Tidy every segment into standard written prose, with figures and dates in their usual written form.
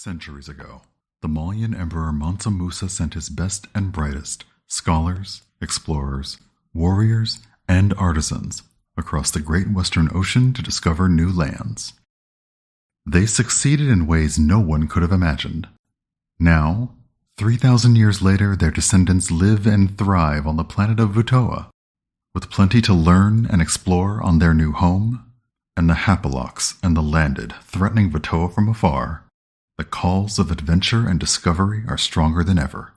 Centuries ago, the Malian Emperor Mansa Musa sent his best and brightest scholars, explorers, warriors, and artisans across the great Western Ocean to discover new lands. They succeeded in ways no one could have imagined. Now, 3,000 years later, their descendants live and thrive on the planet of Vutoa, with plenty to learn and explore on their new home, and the Hapalox and the Landed threatening Vutoa from afar. The calls of adventure and discovery are stronger than ever.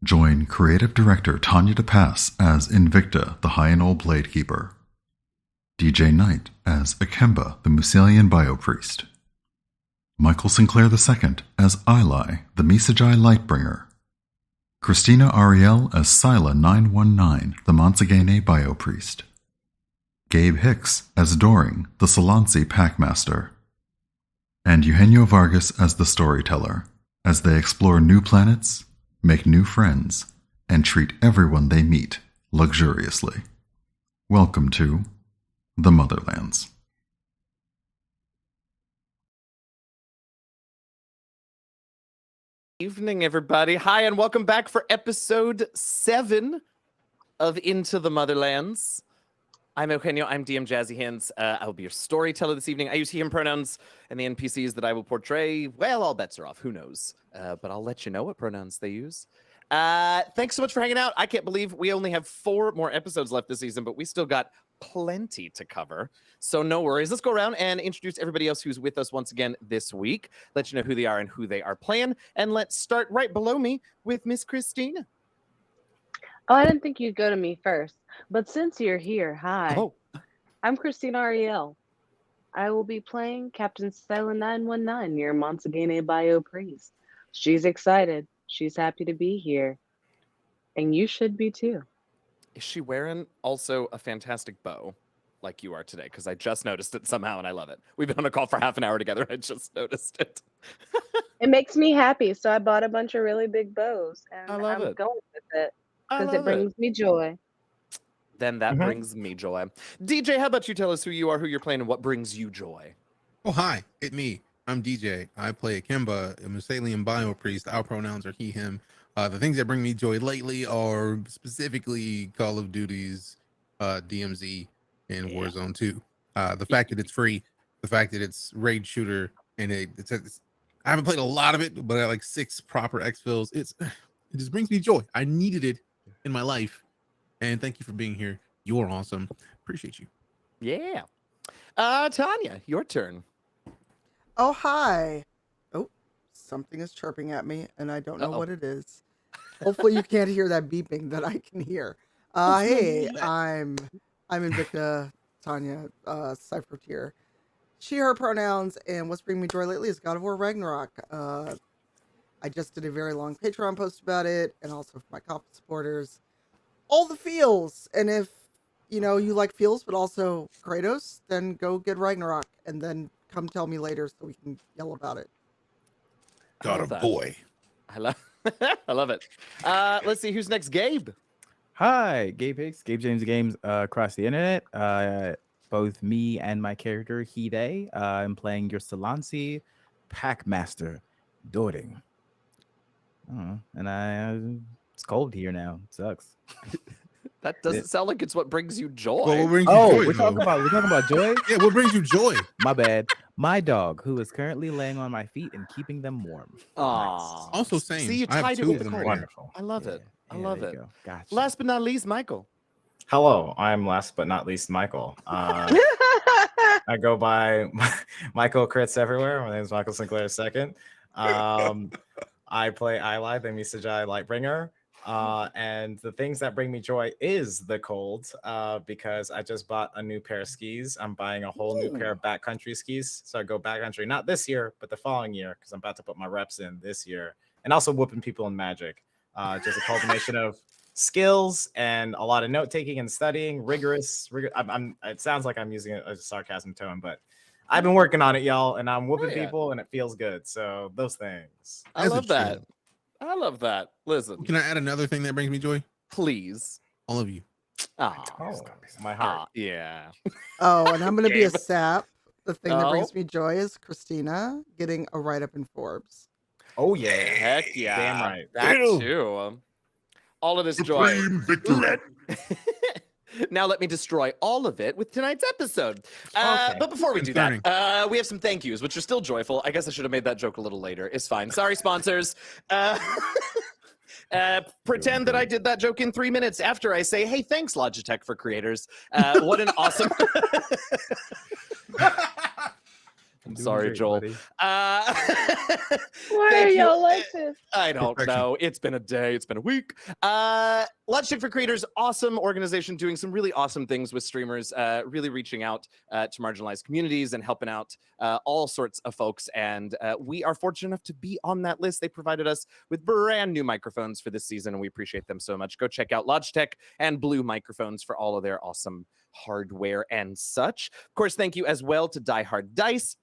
Join creative director Tanya DePass as Invicta, the Hyanol Blade Keeper, DJ Knight as Akemba, the Musalian Biopriest, Michael Sinclair II as Ili, the Misajai Lightbringer, Christina Ariel as Sila 919, the Mansagene Biopriest, Gabe Hicks as Doring, the Solansi Packmaster, and Eugenio Vargas as the Storyteller, as they explore new planets, make new friends, and treat everyone they meet luxuriously. Welcome to the Motherlands. Evening, everybody. Hi, and welcome back for episode 7 of Into the Motherlands. I'm Eugenio. I'm DM Jazzy Hands. I will be your storyteller this evening. I use he, him pronouns, and the NPCs that I will portray, well, all bets are off. Who knows? But I'll let you know what pronouns they use. Thanks so much for hanging out. I can't believe we only have 4 more episodes left this season, but we still got plenty to cover. So no worries. Let's go around and introduce everybody else who's with us once again this week. Let you know who they are and who they are playing. And let's start right below me with Miss Christina. Oh, I didn't think you'd go to me first. But since you're here, hi. Oh, I'm Christina Ariel. I will be playing Captain Stella 919, your Mansagene Bio Priest. She's excited. She's happy to be here. And you should be too. is she wearing also a fantastic bow like you are today? Because I just noticed it somehow and I love it. We've been on a call for half an hour together. I just noticed it. It makes me happy, so I bought a bunch of really big bows. And I love I'm it. going with it I because it love brings me joy. Then that brings me joy. DJ, how about you tell us who you are, who you're playing, and what brings you joy? Oh, hi, it's me. I'm DJ. I play Akemba, a Musalian Biopriest. Our pronouns are he, him. The things that bring me joy lately are specifically Call of Duty's DMZ and Warzone 2. The fact that it's free, the fact that it's raid shooter, and it's I haven't played a lot of it, but I like 6 proper exfils. It just brings me joy. I needed it in my life. And thank you for being here. You're awesome. Appreciate you. Yeah. Tanya, your turn. Oh, hi. Oh, something is chirping at me, and I don't know what it is. Hopefully you can't hear that beeping that I can hear. Hey, I'm Invicta, Tanya, Cypher Tier. She, her pronouns, and what's bringing me joy lately is God of War Ragnarok. I just did a very long Patreon post about it, and also for my Coffee supporters. All the feels, and if you like feels, but also Kratos, then go get Ragnarok, and then come tell me later so we can yell about it. Got a boy. I love it. Let's see who's next. Gabe. Hi, Gabe Hicks, Gabe James Games across the internet. Both me and my character, he, they. I'm playing your Solansi Packmaster, Doring. And it's cold here now. It sucks. That doesn't sound like it's what brings you joy. Well, what brings you joy? We're talking about joy? Yeah, what brings you joy? My bad. My dog, who is currently laying on my feet and keeping them warm. Aww. Also same. See, you I have tied it 2 with of the them cold. right here. Wonderful. I love it. I love it. Gotcha. Last but not least, Michael. Hello, I'm last but not least Michael. I go by Michael Crits everywhere. My name is Michael Sinclair II. I play Ili, the Misajai Lightbringer. And the things that bring me joy is the cold, because I just bought a new pair of skis. I'm buying a whole new pair of backcountry skis. So I go backcountry, not this year, but the following year, because I'm about to put my reps in this year. And also whooping people in Magic. Just a culmination of skills and a lot of note taking and studying, rigorous. It sounds like I'm using a sarcasm tone, but I've been working on it, y'all, and I'm whooping people, and it feels good. So those things. I love that. I love that. Listen. Can I add another thing that brings me joy? Please. All of you. Oh, My heart. yeah. Oh, and I'm going to be a sap The thing that brings Oh. me joy is Christina getting a write-up in Forbes. Oh yeah. Heck yeah. Damn right. That Ew. too. All of this joy. Supreme victory. Now let me destroy all of it with tonight's episode. Okay. But before we do Concerning. that, we have some thank yous, which are still joyful. I guess I should have made that joke a little later. It's fine. Sorry, sponsors. Pretend that I did that joke in 3 minutes after I say, hey, thanks, Logitech for Creators. What an awesome... I'm sorry, Joel. Why are Thank you. y'all like this? I don't Perfection. know. It's been a day. It's been a week. Logitech for Creators, awesome organization doing some really awesome things with streamers, really reaching out to marginalized communities and helping out all sorts of folks. And we are fortunate enough to be on that list. They provided us with brand new microphones for this season, and we appreciate them so much. Go check out Logitech and Blue Microphones for all of their awesome hardware and such. Of course, thank you as well to Die Hard Dice.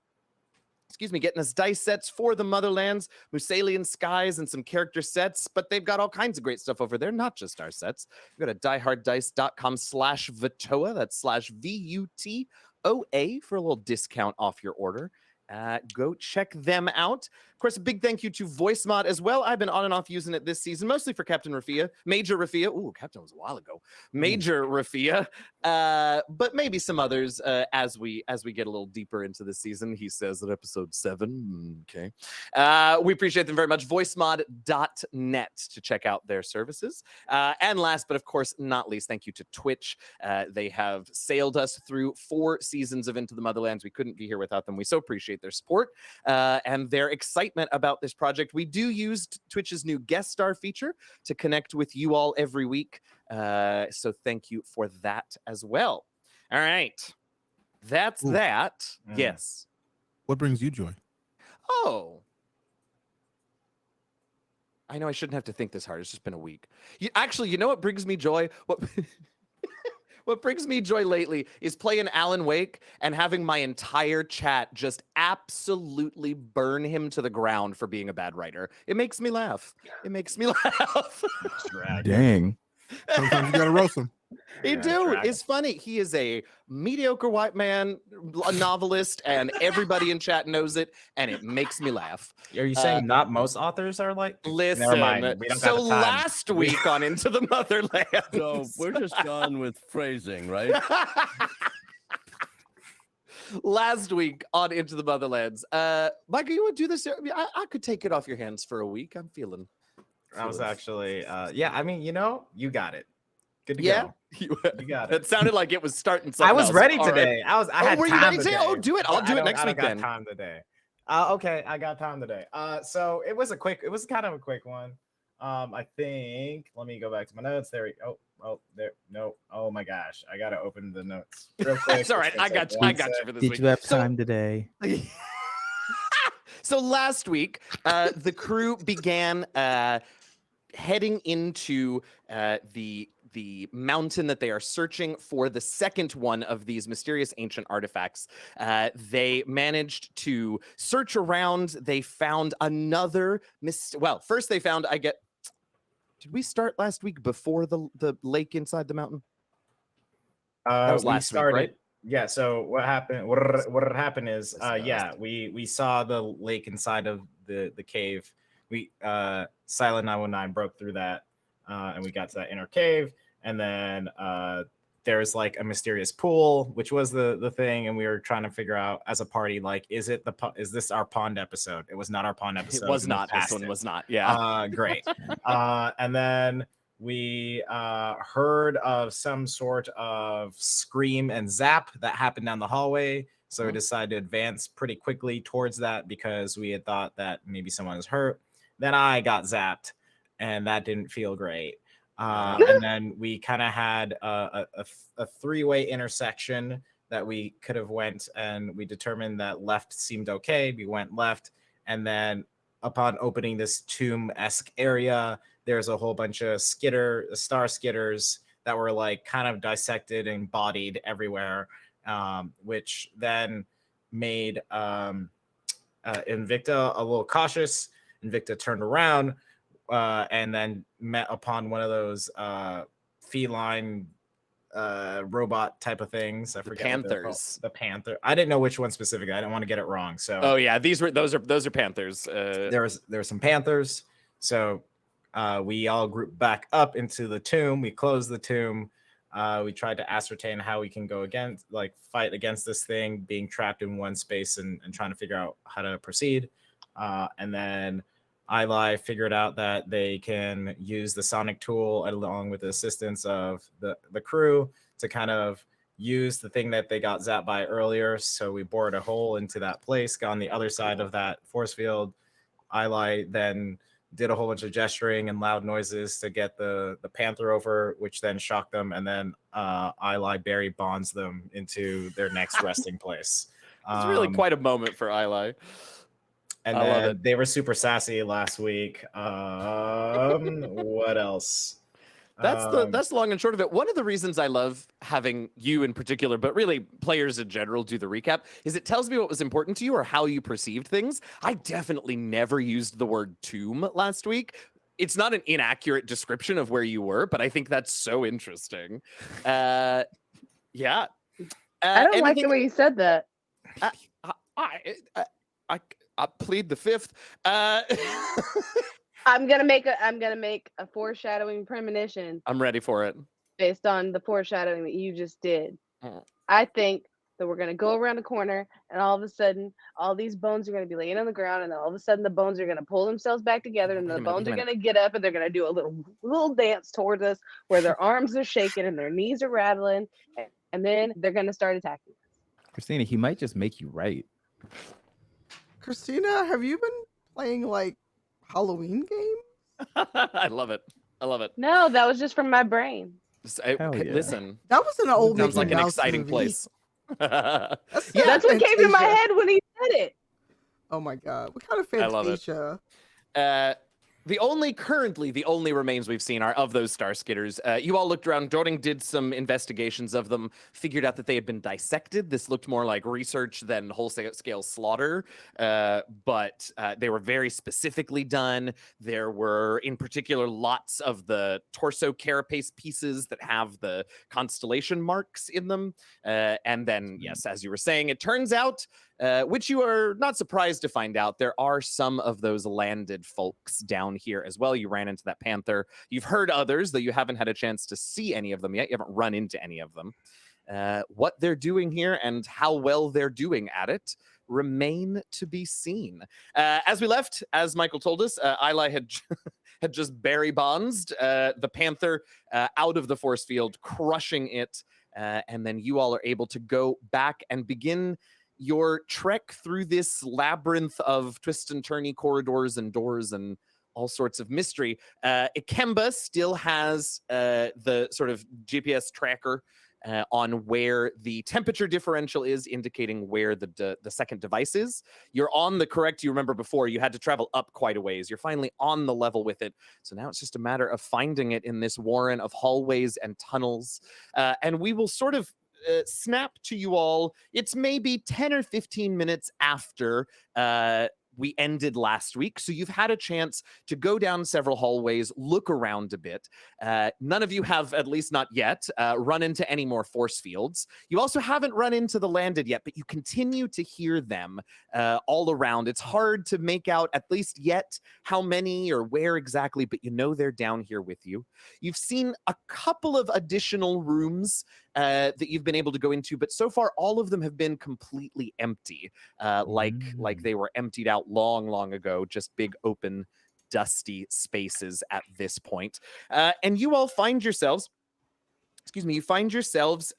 Getting us dice sets for the Motherlands, Musalian Skies, and some character sets, but they've got all kinds of great stuff over there, not just our sets. Go to dieharddice.com/Vatoa, that's /VUTOA for a little discount off your order. Go check them out. Of course, a big thank you to VoiceMod as well. I've been on and off using it this season, mostly for Captain Rafia, Major Rafia. Ooh, Captain was a while ago. Major Rafia, but maybe some others as we get a little deeper into the season. He says at episode 7. Okay, we appreciate them very much. VoiceMod.net to check out their services. And last, but of course not least, thank you to Twitch. They have sailed us through 4 seasons of Into the Motherlands. We couldn't be here without them. We so appreciate their support and their excitement about this project. We do use Twitch's new guest star feature to connect with you all every week. So thank you for that as well. All right. That's Ooh. that. Mm. Yes. What brings you joy? Oh. I know I shouldn't have to think this hard. It's just been a week. Actually, you know what brings me joy? What brings me joy lately is playing Alan Wake and having my entire chat just absolutely burn him to the ground for being a bad writer. It makes me laugh. Dang. Sometimes you gotta roast them. He Yeah, do. drag It's funny. He is a mediocre white man, a novelist, and everybody in chat knows it, and it makes me laugh. Are you saying not most authors are like? Listen, Never mind. We don't so got the time. last week on Into the Motherland. So we're just done with phrasing, right? Last week on Into the Motherlands, Michael, you want to do this? I could take it off your hands for a week. I'm feeling. I was actually, yeah. I mean, you got it. Good to Yeah, go. you got It it. sounded like it was starting something. I was else. ready All right. today. I had were you time ready today? today. Oh, do it. I'll do it next week I then. got time today. Okay, I got time today. So it was kind of a quick one. I think. Let me go back to my notes. There we go. Oh, there. No. Oh my gosh, I gotta open the notes real quick. It's all right. I got you. I got you for this Did week. you have So- time today? So last week, the crew began heading into the mountain that they are searching for the second one of these mysterious ancient artifacts. They managed to search around. They found another well, first they found, did we start last week before the lake inside the mountain? That was we last week, started, right? Yeah. So what happened? What had happened is, That's yeah, we saw the lake inside of the cave. We Silent 919 broke through that, and we got to that inner cave, and then there's like a mysterious pool, which was the thing, and we were trying to figure out as a party, like, is this our pond episode? It was not our pond episode. It was We not. This passed one it. was not. Yeah. Great. And then we heard of some sort of scream and zap that happened down the hallway. So we decided to advance pretty quickly towards that because we had thought that maybe someone was hurt. Then I got zapped, and that didn't feel great. And then we kind of had a 3-way intersection that we could have went, and we determined that left seemed okay. We went left, and then upon opening this tomb-esque area, there's a whole bunch of star skitters that were like kind of dissected and bodied everywhere, which then made Invicta a little cautious. Invicta turned around and then met upon one of those feline robot type of things. I forget what they're called. Panthers. The panther. I didn't know which one specifically. I didn't want to get it wrong. So Oh yeah, those are panthers. there were some panthers. So we all grouped back up into the tomb. We closed the tomb. We tried to ascertain how we can go against, like, fight against this thing being trapped in one space and trying to figure out how to proceed. And then Eli figured out that they can use the sonic tool along with the assistance of the crew to kind of use the thing that they got zapped by earlier. So we bored a hole into that place, got on the other side of that force field. Eli then did a whole bunch of gesturing and loud noises to get the panther over, which then shocked them. And then Eli Barry bonds them into their next resting place. It's really quite a moment for Eli. And I love then it. they were super sassy last week. What else? That's the long and short of it. One of the reasons I love having you in particular, but really players in general, do the recap is it tells me what was important to you or how you perceived things. I definitely never used the word tomb last week. It's not an inaccurate description of where you were, but I think that's so interesting. Yeah. I don't like the way you said that. I plead the fifth. I'm gonna make a foreshadowing premonition I'm ready for it. based on the foreshadowing that you just did. Mm. I think that we're gonna go around the corner, and all of a sudden, all these bones are gonna be laying on the ground, and then all of a sudden, the bones are gonna pull themselves back together, and Wait the a minute, bones wait a are minute. gonna get up, and they're gonna do a little dance towards us, where their arms are shaking and their knees are rattling, and then they're gonna start attacking us. Christina, he might just make you right. Christina, have you been playing like Halloween games? I love it. I love it. No, that was just from my brain. Hell yeah. Listen, That was an old sounds Mickey like an Mouse exciting movie. place. That's Yeah, That's what came to my Fantasia. head when he said it. Oh my god, what kind of I love it. Fantasia? The only remains we've seen are of those Star Skitters. You all looked around. Doring did some investigations of them, figured out that they had been dissected. This looked more like research than wholesale slaughter, but they were very specifically done. There were, in particular, lots of the torso carapace pieces that have the constellation marks in them. And then, yes, as you were saying, it turns out, which you are not surprised to find out, there are some of those landed folks down here as well. You ran into that panther. You've heard others, though you haven't had a chance to see any of them yet. You haven't run into any of them. What they're doing here and how well they're doing at it remain to be seen. As we left, as Michael told us, Eli had just Barry bonds the panther out of the force field, crushing it. And then you all are able to go back and begin your trek through this labyrinth of twist and turny corridors and doors and all sorts of mystery. Ikemba still has the sort of GPS tracker on where the temperature differential is, indicating where the second device is. You're on the correct, you remember before, you had to travel up quite a ways. You're finally on the level with it. So now it's just a matter of finding it in this warren of hallways and tunnels. And we will sort of snap to you all. It's maybe 10 or 15 minutes after we ended last week. So you've had a chance to go down several hallways, look around a bit. None of you have, at least not yet, run into any more force fields. You also haven't run into the landed yet, but you continue to hear them all around. It's hard to make out, at least yet, how many or where exactly, but you know they're down here with you. You've seen a couple of additional rooms that you've been able to go into, but so far all of them have been completely empty, like they were emptied out long ago, just big open dusty spaces at this point. And you all find yourselves,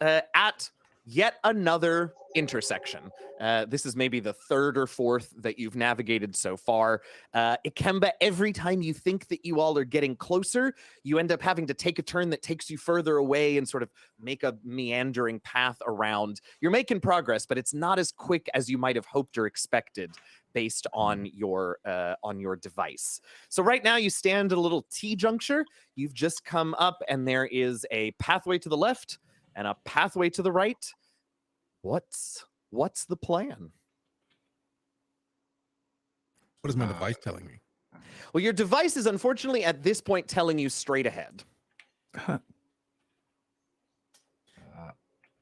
at yet another intersection. This is maybe the third or fourth that you've navigated so far. Ikemba, every time you think that you all are getting closer, you end up having to take a turn that takes you further away and sort of make a meandering path around. You're making progress, but it's not as quick as you might have hoped or expected based on your device. So right now you stand at a little T-juncture. You've just come up and there is a pathway to the left and a pathway to the right. What's the plan? What is my device telling me? Well, your device is unfortunately at this point telling you straight ahead.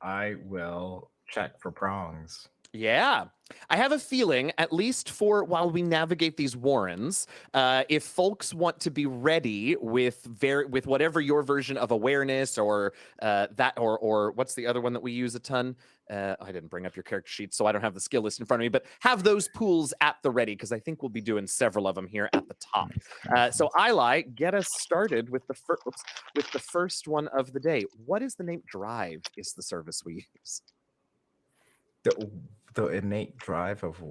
I will check for prongs. Yeah. I have a feeling, at least for while we navigate these warrens, if folks want to be ready with whatever your version of awareness or or what's the other one that we use a ton? I didn't bring up your character sheet, so I don't have the skill list in front of me, but have those pools at the ready because I think we'll be doing several of them here at the top. So Eli, get us started with the first one of the day. What is the name? Drive is the service we use. The innate drive of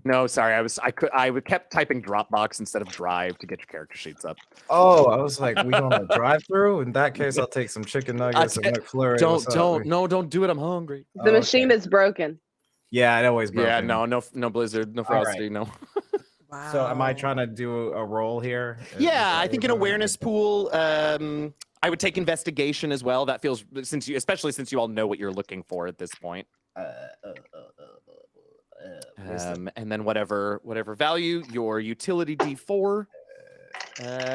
No, sorry, I kept typing Dropbox instead of Drive to get your character sheets up. Oh, I was like, we doing a drive-through? In that case, I'll take some chicken nuggets and McFlurry. Don't do it. I'm hungry. The machine is broken. Yeah, it always broken. Yeah, no Blizzard, no Frosty, no. Wow. So, am I trying to do a roll here? Yeah, I think an awareness pool. I would take investigation as well. That feels especially since you all know what you're looking for at this point. And then whatever value, your utility D4.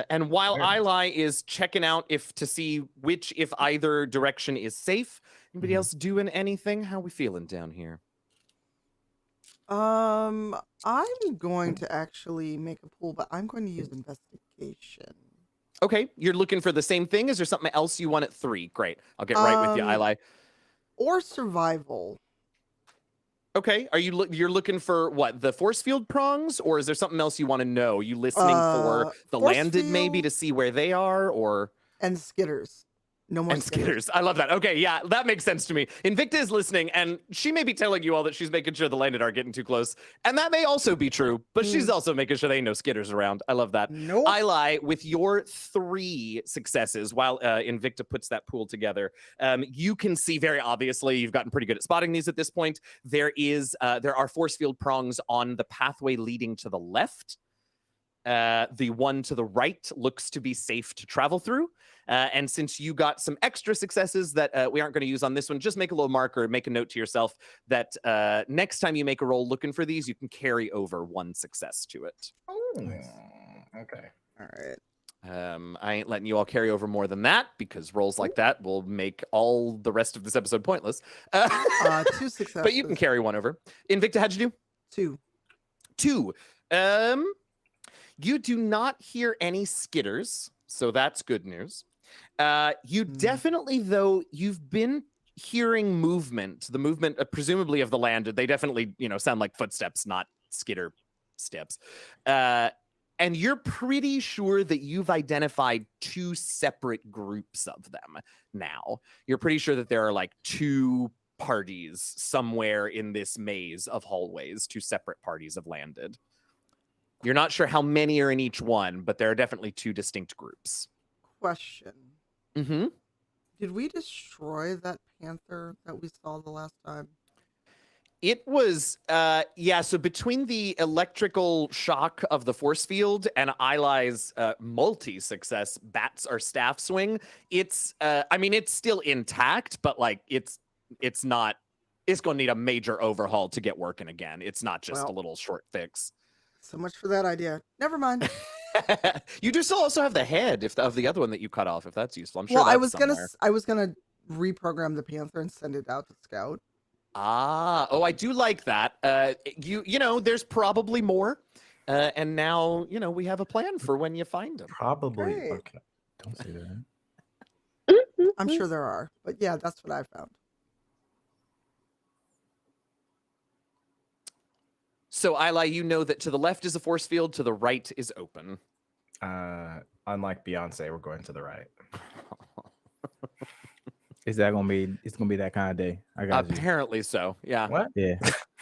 And while Eli is checking out to see if either direction is safe, anybody else doing anything? How are we feeling down here? I'm going to actually make a pool, but I'm going to use investigation. Okay, you're looking for the same thing. Is there something else you want at 3? Great, I'll get right with you, Eli. Or survival. Okay, you're looking for what, the force field prongs, or is there something else you want to know? Are you listening for the landed maybe to see where they are, or and skitters? No more skitters. I love that. Okay, yeah, that makes sense to me. Invicta is listening, and she may be telling you all that she's making sure the landed aren't getting too close, and that may also be true. But she's also making sure there ain't no skitters around. I love that. Nope. Eli, with your 3 successes, while Invicta puts that pool together, you can see very obviously you've gotten pretty good at spotting these at this point. There are force field prongs on the pathway leading to the left. The one to the right looks to be safe to travel through. And since you got some extra successes that we aren't going to use on this one, just make a little marker, make a note to yourself that next time you make a roll looking for these, you can carry over 1 success to it. Oh, okay. All right. I ain't letting you all carry over more than that because rolls like that will make all the rest of this episode pointless. 2 successes. But you can carry 1 over. Invicta, how'd you do? 2. 2. You do not hear any skitters, so that's good news. You definitely, though, you've been hearing movement. The movement, presumably of the land. They definitely, sound like footsteps, not skitter steps. And you're pretty sure that you've identified 2 separate groups of them now. You're pretty sure that there are like 2 parties somewhere in this maze of hallways. 2 separate parties have landed. You're not sure how many are in each one, but there are definitely 2 distinct groups. Question. Mm-hmm. Did we destroy that panther that we saw the last time? It was, so between the electrical shock of the force field and Eli's multi-success bats or staff swing, it's still intact, but like it's going to need a major overhaul to get working again. It's not just a little short fix. So much for that idea. Never mind. You do still also have the head of the other one that you cut off, if that's useful. I'm sure. Well, that's I was gonna reprogram the panther and send it out to scout. I do like that. There's probably more, and now we have a plan for when you find them. Probably. Great. Okay. Don't say that. I'm sure there are, but yeah, that's what I found. So, Eli, you know that to the left is a force field, to the right is open. Unlike Beyonce, we're going to the right. Is that gonna be? It's gonna be that kind of day. I got you. Apparently so. Yeah. What? Yeah,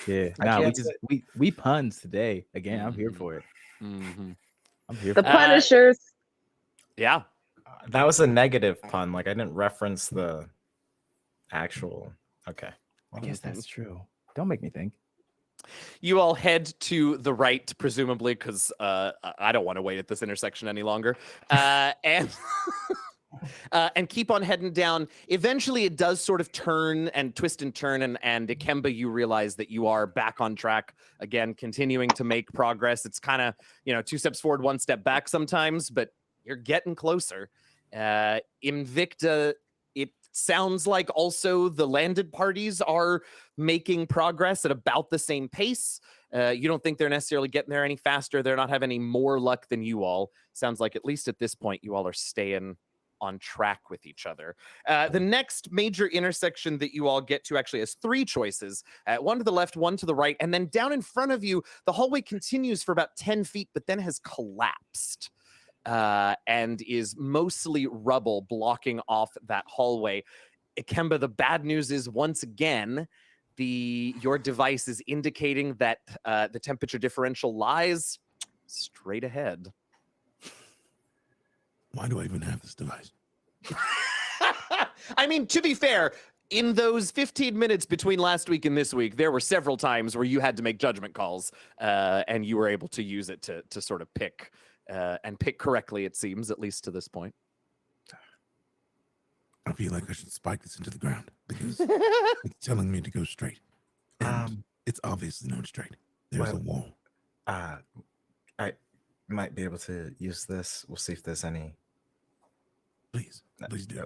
yeah. I Nah, can't we puns today. Again, I'm here for it. Mm-hmm. I'm here. The For it. Punishers. Yeah. That was a negative pun. Like I didn't reference the actual. Okay. I guess that's true. Don't make me think. You all head to the right, presumably, because I don't want to wait at this intersection any longer. And keep on heading down. Eventually, it does sort of turn and twist and turn. And Ikemba, you realize that you are back on track again, continuing to make progress. It's kind of, 2 steps forward, 1 step back sometimes, but you're getting closer. Invicta, sounds like also the landed parties are making progress at about the same pace. You don't think they're necessarily getting there any faster. They're not having any more luck than you all. Sounds like at least at this point, you all are staying on track with each other. The next major intersection that you all get to actually has 3 choices, one to the left, one to the right, and then down in front of you, the hallway continues for about 10 feet, but then has collapsed and is mostly rubble blocking off that hallway. Ikemba, the bad news is once again, your device is indicating that the temperature differential lies straight ahead. Why do I even have this device? I mean, to be fair, in those 15 minutes between last week and this week, there were several times where you had to make judgment calls, and you were able to use it to sort of pick and pick correctly, it seems, at least to this point. I feel like I should spike this into the ground because it's telling me to go straight. And it's obviously not straight. There's a wall. I might be able to use this. We'll see if there's any. Please do.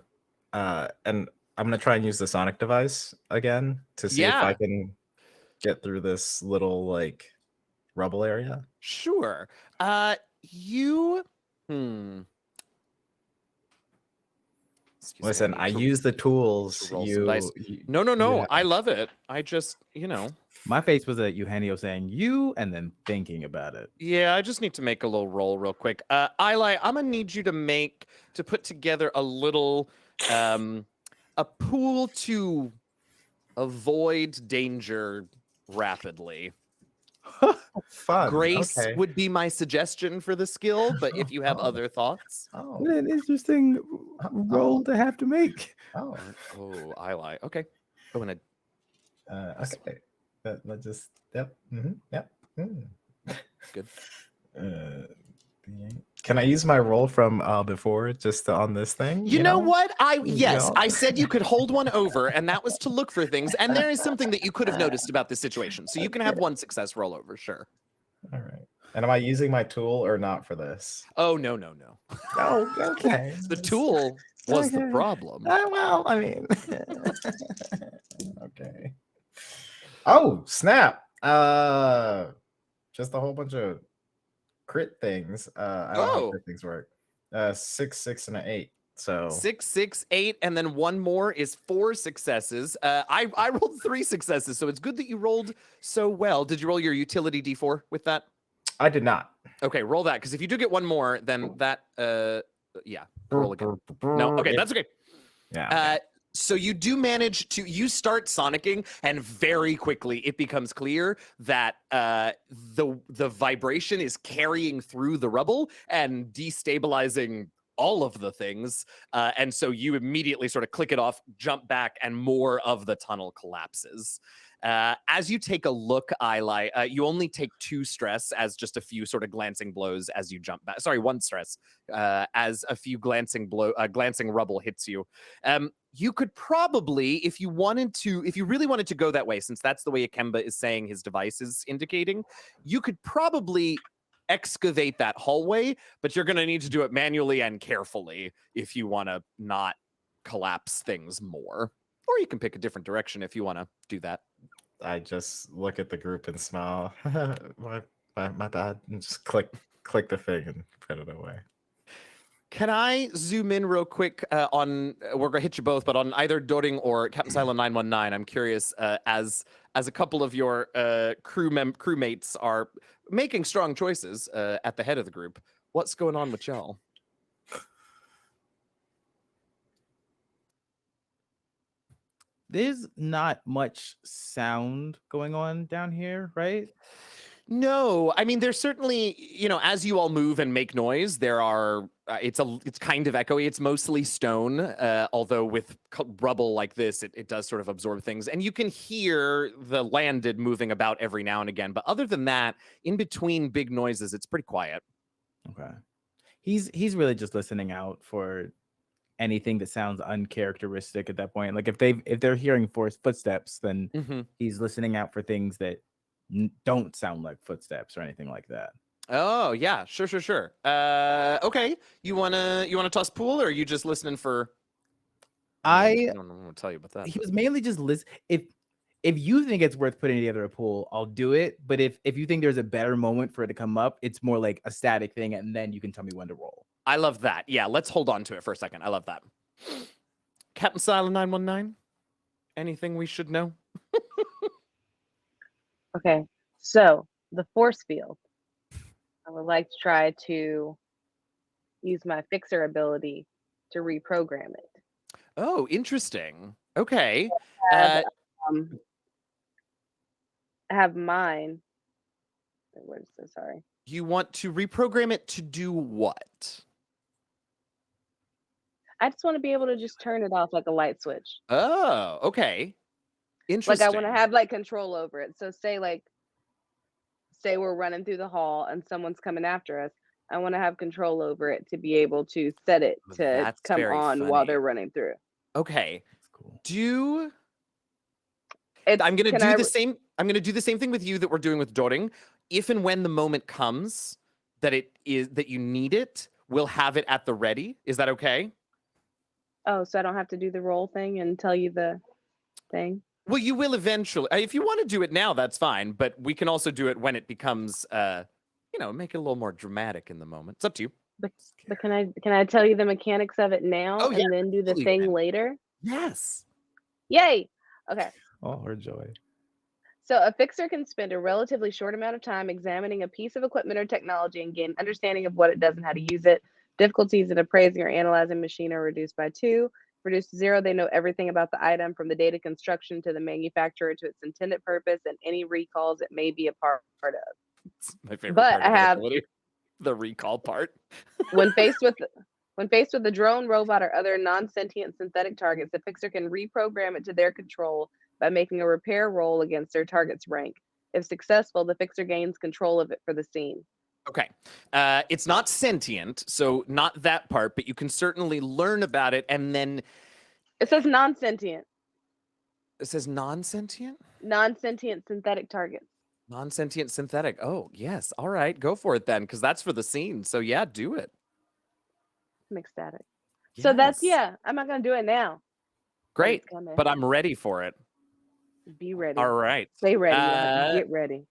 And I'm gonna try and use the sonic device again to see if I can get through this little like rubble area. Sure. Listen, I use the tools. No. I love it. I just, My face was at Eugenio saying you and then thinking about it. Yeah, I just need to make a little roll real quick. Eli, I'm gonna need you to put together a little a pool to avoid danger rapidly. Fun. Grace Okay. would be my suggestion for the skill, but if you have other thoughts. What an interesting roll to have to make. Oh, Eli. Okay. Go ahead. Okay. Let's just yep. Good. Can I use my roll from before just on this thing? You know what? I said you could hold one over, and that was to look for things. And there is something that you could have noticed about this situation, so you can have one success rollover, sure. All right. And am I using my tool or not for this? Oh no. Oh, okay. The tool was the problem. Well, I mean, okay. Oh, snap. Just a whole bunch of crit things. I don't know how crit things work. 6, 6, and an 8. So 6, 6, 8, and then one more is 4 successes. I rolled 3 successes, so it's good that you rolled so well. Did you roll your utility D4 with that? I did not. Okay, roll that, because if you do get one more, then that roll again. No, okay, that's okay. Yeah. So you do manage you start sonicking, and very quickly it becomes clear that the vibration is carrying through the rubble and destabilizing all of the things. And so you immediately sort of click it off, jump back, and more of the tunnel collapses. As you take a look, Eli, you only take 2 stress as just a few sort of glancing blows as you jump back. Sorry, 1 stress as a few glancing rubble hits you. You could probably, if you really wanted to go that way, since that's the way Ikemba is saying his device is indicating, you could probably excavate that hallway, but you're going to need to do it manually and carefully if you want to not collapse things more. Or you can pick a different direction if you want to do that. I just look at the group and smile. my bad. And just click the thing and put it away. Can I zoom in real quick on, we're going to hit you both, but on either Doring or Captain Silent 919, I'm curious, as a couple of your crewmates are making strong choices at the head of the group, what's going on with y'all? There's not much sound going on down here, right? No, I mean, there's certainly, as you all move and make noise, there are, it's kind of echoey. It's mostly stone, although with rubble like this, it does sort of absorb things. And you can hear the landed moving about every now and again. But other than that, in between big noises, it's pretty quiet. Okay. He's really just listening out for anything that sounds uncharacteristic at that point. Like if they're hearing footsteps, then he's listening out for things that don't sound like footsteps or anything like that. Oh yeah, sure. Okay, you wanna toss pool, or are you just listening for? I don't know what to tell you about that. He was mainly just if you think it's worth putting together a pool, I'll do it. But if you think there's a better moment for it to come up, it's more like a static thing, and then you can tell me when to roll. I love that. Yeah, let's hold on to it for a second. I love that. Captain Silent 919. Anything we should know? Okay, so the force field. I would like to try to use my fixer ability to reprogram it. Oh, interesting. Okay. Have mine. What is this? Sorry. You want to reprogram it to do what? I just want to be able to just turn it off like a light switch. Oh, okay. Interesting. Like I want to have like control over it. So say we're running through the hall and someone's coming after us. I want to have control over it to be able to set it to That's come very on while funny. they're running through. Okay. That's cool. I'm gonna do the same. I'm gonna do the same thing with you that we're doing with Doring. If and when the moment comes that you need it, we'll have it at the ready. Is that okay? Oh, so I don't have to do the roll thing and tell you the thing? Well, you will eventually. If you want to do it now, that's fine. But we can also do it when it becomes, make it a little more dramatic in the moment. It's up to you. But can I tell you the mechanics of it now Oh, yeah, and then do the absolutely, thing man. later? Yes. Yay! Okay. Oh, her joy. So a fixer can spend a relatively short amount of time examining a piece of equipment or technology and gain understanding of what it does and how to use it. Difficulties in appraising or analyzing machine are reduced by 2. Reduced to 0, they know everything about the item from the data construction to the manufacturer to its intended purpose and any recalls it may be a part of. It's my favorite But part of that ability. The recall part. When faced with a drone, robot, or other non-sentient synthetic targets, the fixer can reprogram it to their control by making a repair roll against their target's rank. If successful, the fixer gains control of it for the scene. Okay. It's not sentient, so not that part, but you can certainly learn about it and then... It says non-sentient. It says non-sentient? Non-sentient synthetic targets. Non-sentient synthetic. Oh, yes. All right. Go for it then, because that's for the scene. So yeah, do it. I'm ecstatic. So that's, Yes. I'm not going to do it now. Great, but I'm ready for it. Be ready. All right. Stay ready. Get ready.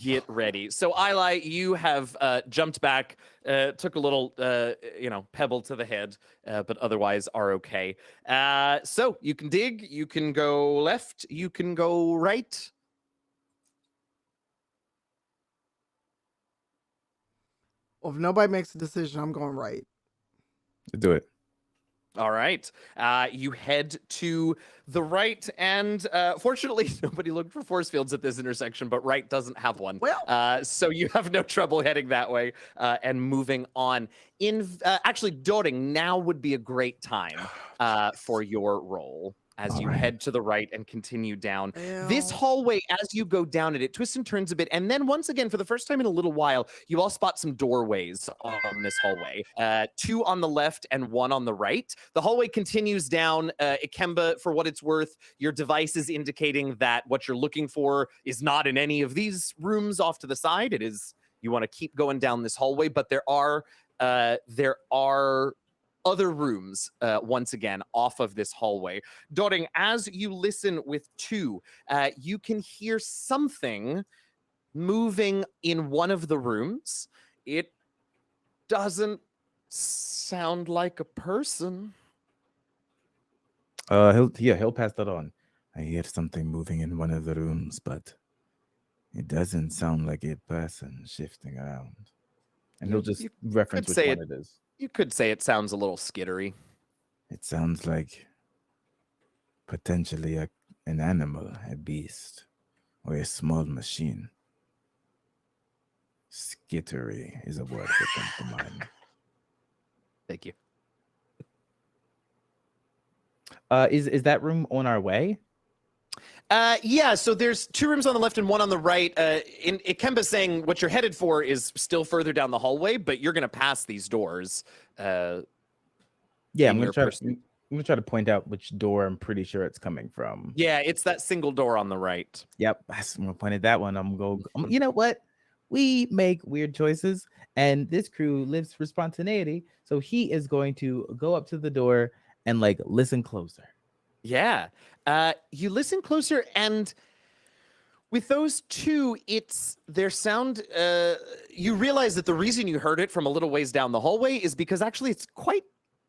Get ready. So, Eli, you have jumped back, took a little, pebble to the head, but otherwise are okay. So you can dig, you can go left, you can go right. Well, if nobody makes a decision, I'm going right. Do it. All right. You head to the right, and fortunately, nobody looked for force fields at this intersection, but right doesn't have one. Well, so you have no trouble heading that way and moving on. Actually, Doring, now would be a great time for your roll as you head to the right and continue down. This hallway, as you go down it twists and turns a bit. And then once again, for the first time in a little while, you all spot some doorways on this hallway. 2 on the left and 1 on the right. The hallway continues down. Ikemba, for what it's worth, your device is indicating that what you're looking for is not in any of these rooms off to the side. It is, you want to keep going down this hallway, but there are other rooms, once again, off of this hallway. Doring, as you listen with 2, you can hear something moving in one of the rooms. It doesn't sound like a person. He'll pass that on. I hear something moving in one of the rooms, but it doesn't sound like a person shifting around. And he'll just reference which one it is. You could say it sounds a little skittery. It sounds like potentially an animal, a beast, or a small machine. Skittery is a word that comes to mind. Thank you. Is that room on our way? Yeah, so there's 2 rooms on the left and 1 on the right. Ikemba's saying what you're headed for is still further down the hallway, but you're going to pass these doors. I'm going to try to point out which door I'm pretty sure it's coming from. Yeah, it's that single door on the right. Yep, I'm going to point at that one. You know what? We make weird choices, and this crew lives for spontaneity, so he is going to go up to the door and listen closer. Yeah. You listen closer, and with those two, it's their sound. You realize that the reason you heard it from a little ways down the hallway is because actually it's quite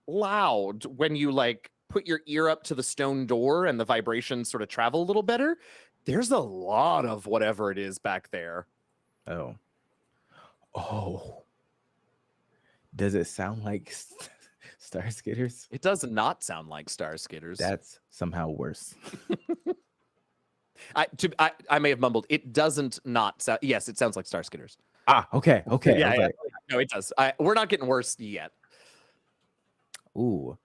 loud when you like put your ear up to the stone door and the vibrations sort of travel a little better. There's a lot of whatever it is back there. Oh. Does it sound like Star Skitters? It does not sound like Star Skitters. That's somehow worse. I may have mumbled. It doesn't not sound. Yes, it sounds like Star Skitters. Okay. Yeah, I was no, it does. We're not getting worse yet. Ooh.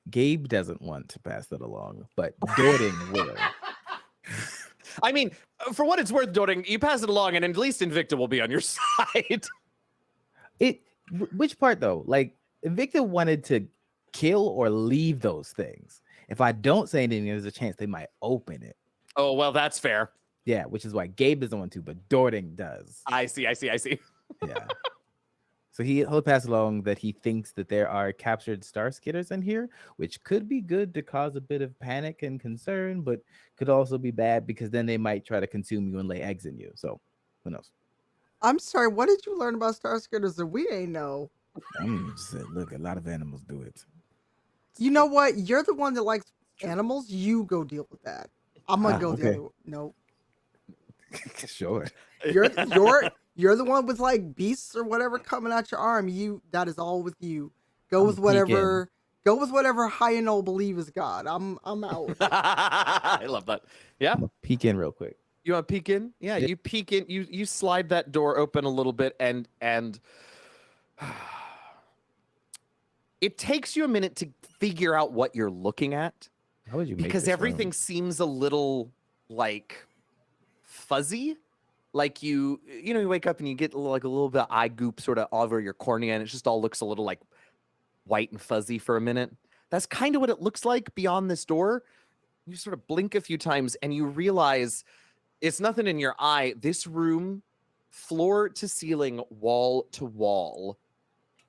Gabe doesn't want to pass that along, but Jordan will. I mean, for what it's worth, Doting, you pass it along, and at least Invicta will be on your side. Which part though? Like Invicta wanted to kill or leave those things. If I don't say anything, there's a chance they might open it. Oh, well, that's fair. Yeah, which is why Gabe doesn't want to, but Dording does. I see. Yeah. So he'll pass along that he thinks that there are captured Star Skitters in here, which could be good to cause a bit of panic and concern, but could also be bad because then they might try to consume you and lay eggs in you. So who knows? I'm sorry, what did you learn about Star Skitters that we ain't know? I'm just saying, look, a lot of animals do it. You know what? You're the one that likes animals. You go deal with that. I'm gonna go the other way. No. Sure. You're the one with like beasts or whatever coming out your arm. That is all with you. Go with whatever high and old believe is God. I'm out. I love that. Yeah. I'm gonna peek in real quick. You want to peek in? Yeah, you peek in. You slide that door open a little bit, and it takes you a minute to figure out what you're looking at. How would you make because this everything room? seems a little like fuzzy. Like you wake up and you get like a little bit of eye goop sort of over your cornea, and it just all looks a little like white and fuzzy for a minute. That's kind of what it looks like beyond this door. You sort of blink a few times and you realize it's nothing in your eye. This room, floor to ceiling, wall to wall,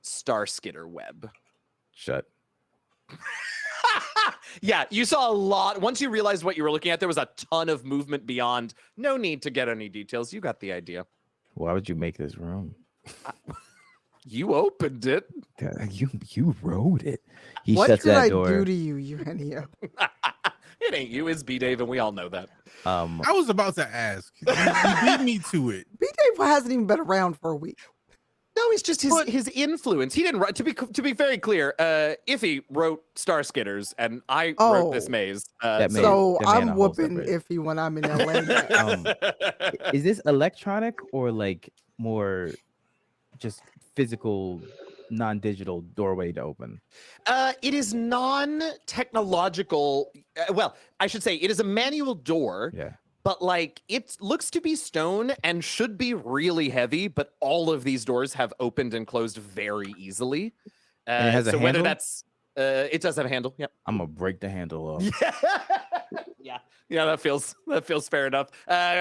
Star Skitter web. Shut. Yeah, you saw a lot. Once you realized what you were looking at, there was a ton of movement beyond. No need to get any details. You got the idea. Why would you make this room? You opened it. You wrote it. He What shuts did that I door. do to you, Eugenio? It ain't you, it's B-Dave, and we all know that. I was about to ask. You beat me to it. B-Dave hasn't even been around for a week. No, it's just his influence. He didn't write. To be very clear, Iffy wrote Star Skitters, and I wrote this maze. So that made a I'm whole whooping separate- Iffy when I'm in LA. Is this electronic or like more just physical, non-digital doorway to open? It is non-technological. Well, I should say it is a manual door. Yeah. But like it looks to be stone and should be really heavy, but all of these doors have opened and closed very easily. And it has a so whether handle? that's it does have a handle. Yep. I'm gonna break the handle off. Yeah, that feels fair enough.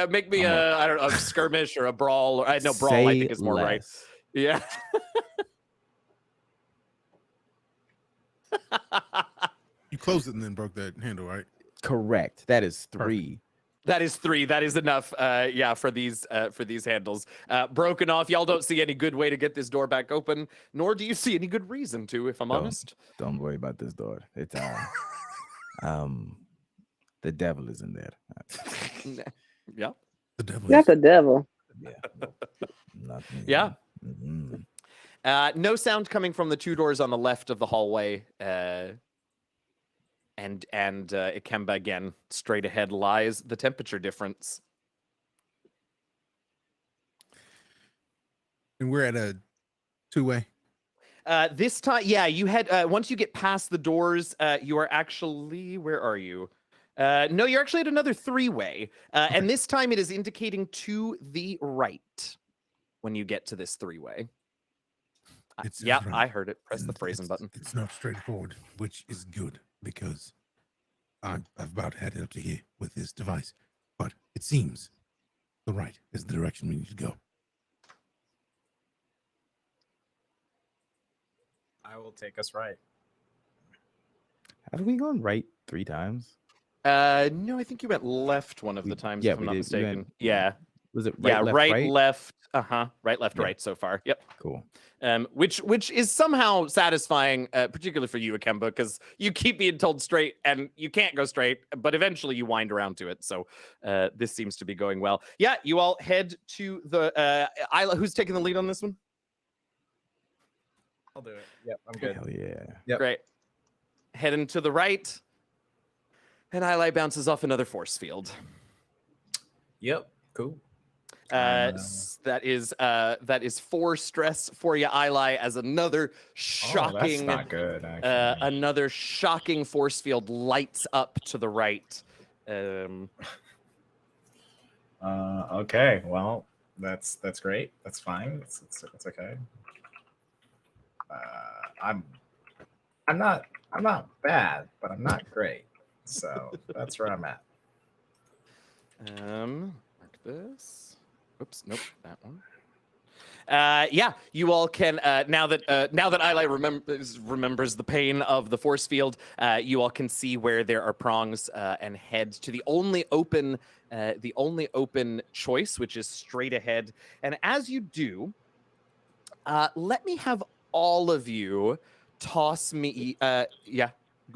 Make me I don't know, a skirmish or a brawl or no brawl. I think is more right. less. Yeah. You closed it and then broke that handle, right? Correct. That is 3. That is 3. That is enough. For these handles. Broken off. Y'all don't see any good way to get this door back open, nor do you see any good reason to, if I'm honest. Don't worry about this door. It's the devil is in there. Yeah. The devil. Not the devil. Yeah. Not me. Yeah. Mhm. No sound coming from the 2 doors on the left of the hallway. And Ikemba again, straight ahead lies the temperature difference. And we're at a 2-way. This time, yeah, you had once you get past the doors, you are actually, where are you? No, you're actually at another 3-way. And this time it is indicating to the right when you get to this 3-way. Yeah, right. I heard it. Press the And phrasing button. It's not straightforward, which is good because I've about had it up to here with this device. But it seems the right is the direction we need to go. I will take us right. Have we gone right 3 times? No, I think you went left one of the times, if I'm we not did. We mistaken. went- Yeah. Was it right, Yeah, left, right, right? left. Right, left, Yeah. right so far. Yep. Cool. Which is somehow satisfying, particularly for you, Akemba, because you keep being told straight and you can't go straight, but eventually you wind around to it. So this seems to be going well. Yeah, you all head to the Isla. Who's taking the lead on this one? I'll do it. Yep, I'm good. Hell yeah. Yep. Great. Heading to the right, and Ili bounces off another force field. Yep. Cool. That is 4 stress for you, Ili, as another Oh, that's shocking, not good. Actually. another shocking force field lights up to the right. Okay. Well, that's great. That's fine. It's okay. I'm not bad, but I'm not great. So that's where I'm at. Mark this. Oops, nope, that one. Yeah, you all can now that Ili remembers the pain of the force field. You all can see where there are prongs and head to the only open choice, which is straight ahead. And as you do, let me have all of you toss me. Yeah,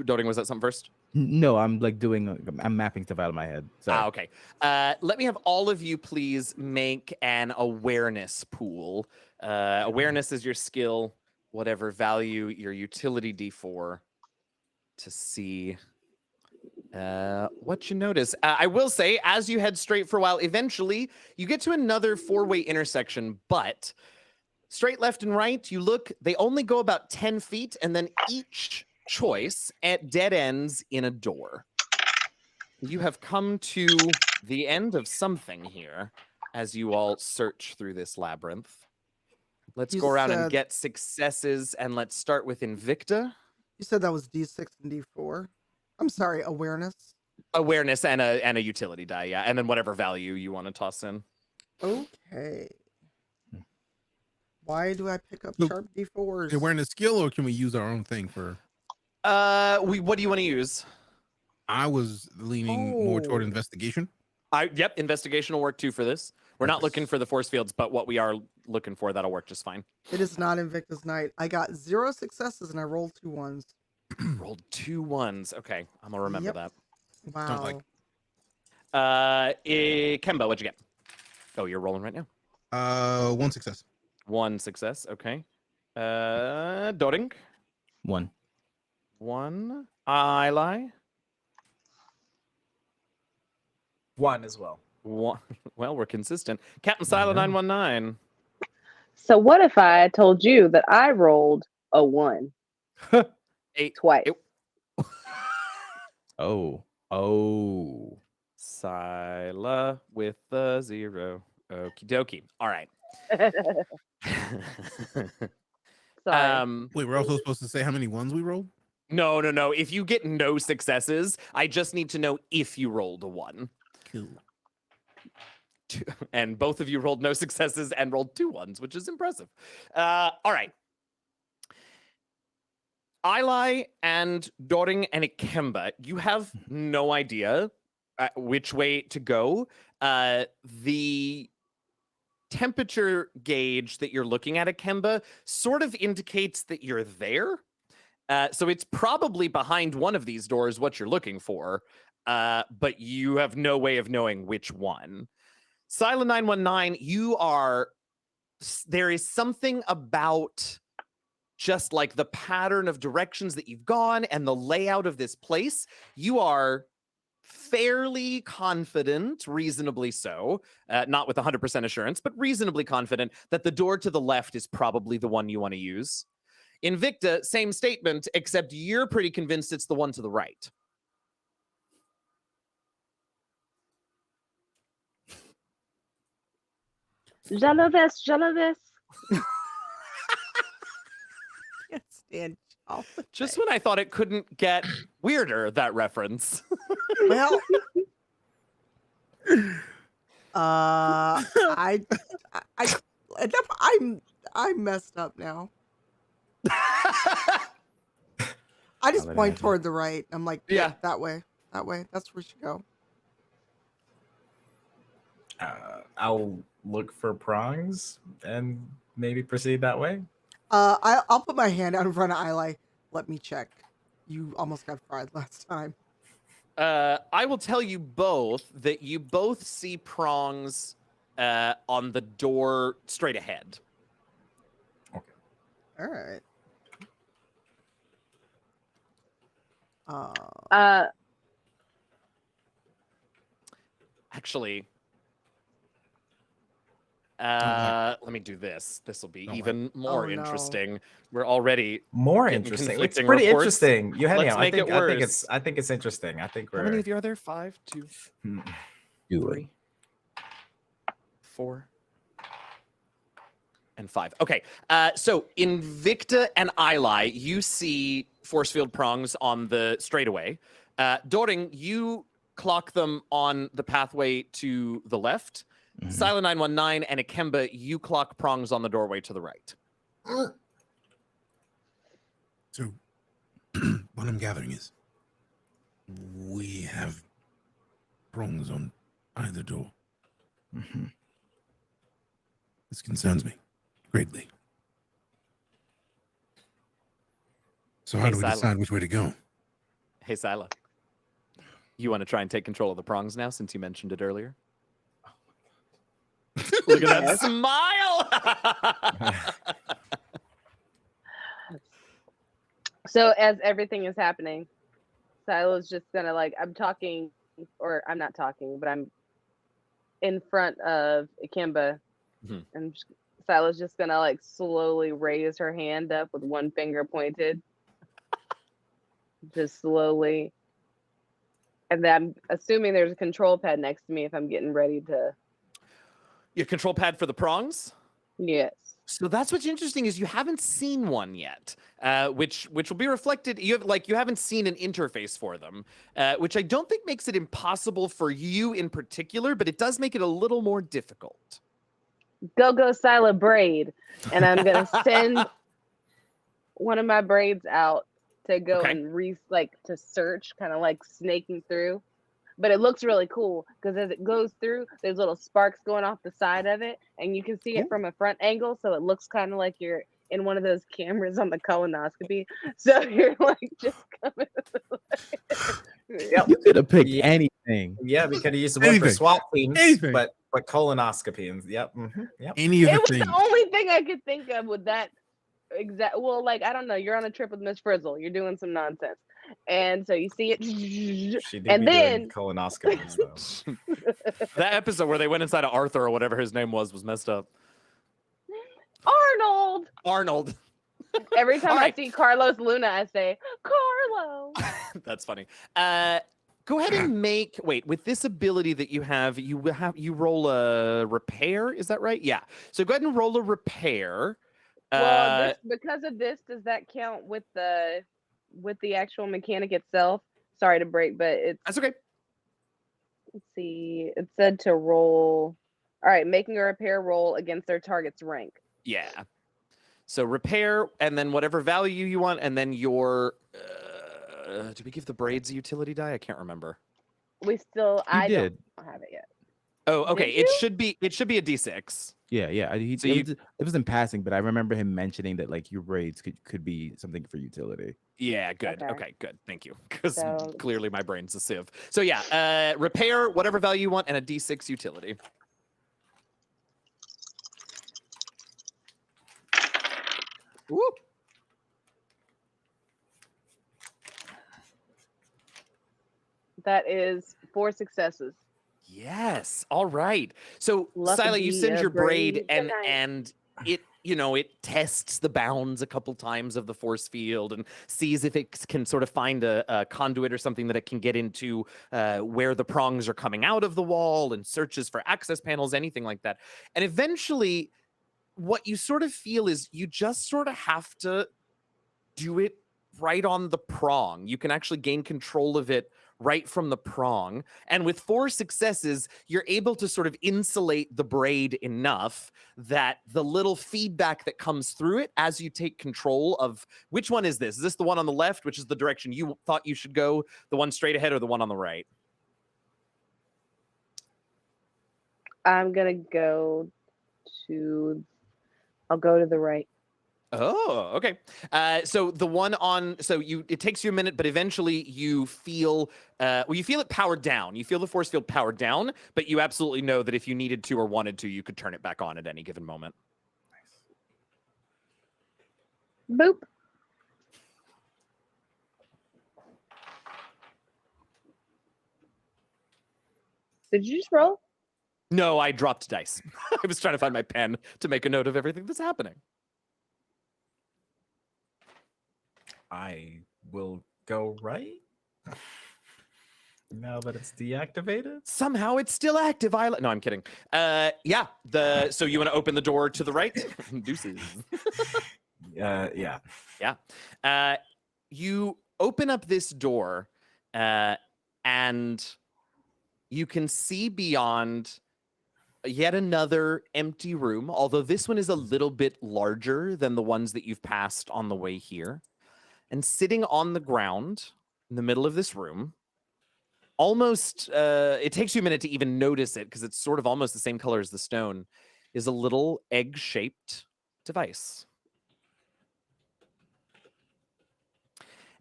Doding, was that something first? No, I'm like I'm mapping stuff out of my head. Sorry. Okay. Let me have all of you please make an awareness pool. Awareness is your skill, whatever value your utility D4 to see what you notice. I will say, as you head straight for a while, eventually you get to another 4-way intersection, but straight left and right, you look, they only go about 10 feet, and then each choice at dead ends in a door. You have come to the end of something here as you all search through this labyrinth. Let's go around and get successes, and let's start with Invicta. You said that was D6 and D4. I'm sorry, awareness. Awareness and a utility die, yeah, and then whatever value you want to toss in. Okay. Why do I pick up sharp D4s? Awareness skill, or can we use our own thing for? What do you want to use? I was leaning more toward investigation. Yep, investigation will work too for this. We're not looking for the force fields, but what we are looking for, that'll work just fine. It is not Invictus Night. I got 0 successes and I rolled 2 1s. Rolled 2 1s. Okay, I'm gonna remember that. Wow. Don't like. Kemba, what'd you get? Oh, you're rolling right now. 1 success. 1 success. Okay. Doring. 1. 1. Ili. 1 as well. 1. Well, we're consistent. Captain Silo 919. So what if I told you that I rolled a 1 8 twice? Oh. Sila with the 0. Okie dokie. All right. Sorry. Wait, we're also supposed to say how many 1s we rolled? No. If you get no successes, I just need to know if you rolled a 1. Cool. And both of you rolled no successes and rolled 2 1s, which is impressive. All right. Ili and Doring and Ikemba, you have no idea which way to go. The temperature gauge that you're looking at, Ikemba, sort of indicates that you're there. So it's probably behind one of these doors what you're looking for, but you have no way of knowing which one. Silent 919, there is something about just like the pattern of directions that you've gone and the layout of this place. You are fairly confident, reasonably so, not with 100% assurance, but reasonably confident that the door to the left is probably the one you want to use. Invicta, same statement, except you're pretty convinced it's the one to the right. Jalavis. Can't stand all the Just time. when I thought it couldn't get weirder, that reference. Well, I messed up now. I just Now that I point imagine. toward the right. I'm like, Yeah. that way. That way. That's where we should go. I'll look for prongs and maybe proceed that way. I'll put my hand out in front of Eli. Let me check. You almost got fried last time. I will tell you both that you both see prongs on the door straight ahead. All right. Actually, like let me do this. This will be Don't like even more Oh, no. interesting. We're already More getting interesting. It's conflicting pretty reports. interesting. Eugenio, Let's make it worse. I think it's interesting. I think we're How many of you are there? 5, 2, Hmm. 3, 4, and 5. Okay. So Invicta and Eli, you see force field prongs on the straightaway. Doring, you clock them on the pathway to the left. Mhm. Silent 919 and Akemba, you clock prongs on the doorway to the right. So, what I'm gathering is we have prongs on either door. Mhm. This concerns me greatly. So, how Hey, do we Sila. decide which way to go? Hey, Sila. You want to try and take control of the prongs now since you mentioned it earlier? Look at that smile! So as everything is happening, Silo's just gonna I'm talking, or I'm not talking, but I'm in front of Akimba, Mhm. and Silo's just gonna slowly raise her hand up with one finger pointed, just slowly, and then I'm assuming there's a control pad next to me if I'm getting ready to. Your control pad for the prongs? Yes. So that's what's interesting is you haven't seen one yet, which will be reflected. You haven't seen an interface for them, which I don't think makes it impossible for you in particular, but it does make it a little more difficult. Go Silo braid, and I'm gonna send one of my braids out to go Okay. and to search, kind of snaking through. But it looks really cool because as it goes through, there's little sparks going off the side of it, and you can see it from a front angle, so it looks kind of like you're in one of those cameras on the colonoscopy. So you're just coming. Yep. You could have picked Yeah. anything. Yeah, we could have used the one for Anything. SWAT teams, Anything. but colonoscopy. And yep. Yep. Any of It the was things. the only thing I could think of with that exact. Well, I don't know. You're on a trip with Miss Frizzle. You're doing some nonsense, and so you see it, She did and be then doing colonoscopies though. That episode where they went inside of Arthur or whatever his name was messed up. Arnold. Arnold. Every time All right. I see Carlos Luna, I say Carlo. That's funny. Go ahead and wait, with this ability that you roll a repair, is that right? Yeah. So go ahead and roll a repair. Well, because of this, does that count with the actual mechanic itself? Sorry to break, but That's okay. let's see. It said to roll. All right, making a repair roll against their target's rank. Yeah. So repair, and then whatever value you want, and then your. Did we give the braids a utility die? I can't remember. I did. don't have it yet. Oh, okay. Did It you? should be a D6. Yeah. So It was in passing, but I remember him mentioning that your braids could be something for utility. Yeah, good. Okay. Okay, good. Thank you. Because So- clearly my brain's a sieve. So yeah, repair, whatever value you want, and a D6 utility. Woo. That is 4 successes. Yes. All right. So Lucky Sila, you send a your braid braid and tonight. and it it tests the bounds a couple times of the force field and sees if it can sort of find a conduit or something that it can get into where the prongs are coming out of the wall, and searches for access panels, anything like that. And eventually what you sort of feel is you just sort of have to do it right on the prong. You can actually gain control of it right from the prong. And with 4 successes, you're able to sort of insulate the braid enough that the little feedback that comes through it as you take control of which one is this? Is this the one on the left, which is the direction you thought you should go, the one straight ahead, or the one on the right? I'm gonna go I'll go to the right. Oh, okay. So the one on, it takes you a minute, but eventually you feel, you feel it powered down. You feel the force field powered down, but you absolutely know that if you needed to or wanted to, you could turn it back on at any given moment. Boop. Did you just roll? No, I dropped dice. I was trying to find my pen to make a note of everything that's happening. I will go right. Now that it's deactivated. Somehow it's still active. No, I'm kidding. Yeah. So you want to open the door to the right? Deuces. Yeah. Yeah. You open up this door, and you can see beyond yet another empty room, although this one is a little bit larger than the ones that you've passed on the way here. And sitting on the ground in the middle of this room, almost, it takes you a minute to even notice it because it's sort of almost the same color as the stone, is a little egg-shaped device.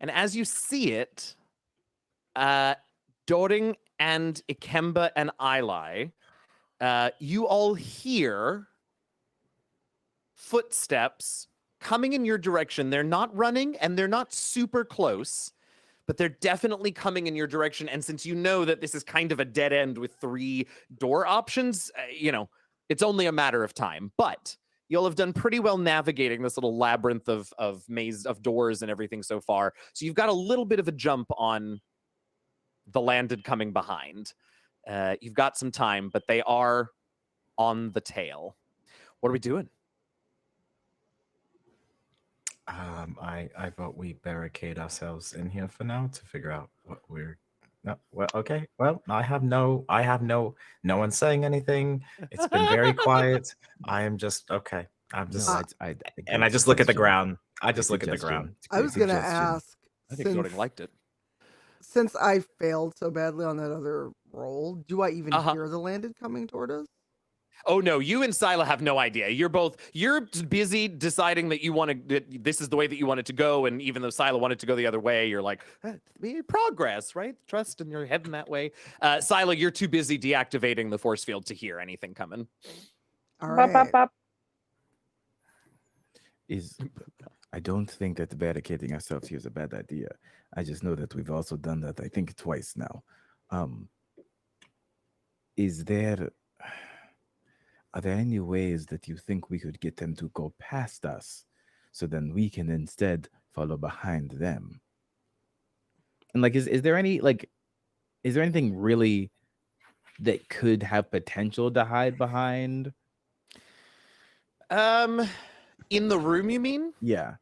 And as you see it, Doring and Ikemba and Ili, you all hear footsteps coming in your direction. They're not running and they're not super close, but they're definitely coming in your direction. And since you know that this is kind of a dead end with 3 door options, it's only a matter of time. But you'll have done pretty well navigating this little labyrinth of maze of doors and everything so far. So you've got a little bit of a jump on the landed coming behind. You've got some time, but they are on the tail. What are we doing? I vote we barricade ourselves in here for now to figure out what we're. No, well, okay. Well, no one's saying anything. It's been very quiet. I am just okay. I'm just, I just look at the ground. I just look at the ground. I was gonna ask. I think Doring liked it. Since I failed so badly on that other roll, do I even hear the landed coming toward us? Oh no, you and Sila have no idea. You're busy deciding that you want to, this is the way that you want it to go. And even though Sila wanted to go the other way, you're like, progress, right? Trust, and you're heading that way. Sila, you're too busy deactivating the force field to hear anything coming. All right. Bop, bop, bop. I don't think that barricading ourselves here is a bad idea. I just know that we've also done that, I think, twice now. Are there any ways that you think we could get them to go past us so then we can instead follow behind them? And is there anything really that could have potential to hide behind? In the room, you mean? Yeah.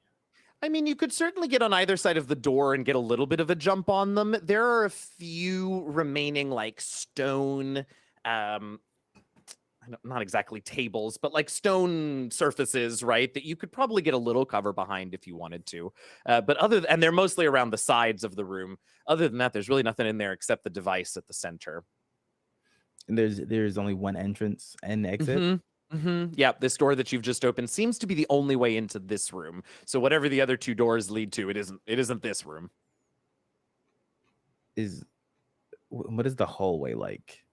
I mean, you could certainly get on either side of the door and get a little bit of a jump on them. There are a few remaining stone, not exactly tables, but stone surfaces, right? That you could probably get a little cover behind if you wanted to. But and they're mostly around the sides of the room. Other than that, there's really nothing in there except the device at the center. And there's only one entrance and exit. Mm-hmm. Mm-hmm. Yeah, this door that you've just opened seems to be the only way into this room. So whatever the other 2 doors lead to, it isn't this room. What is the hallway like?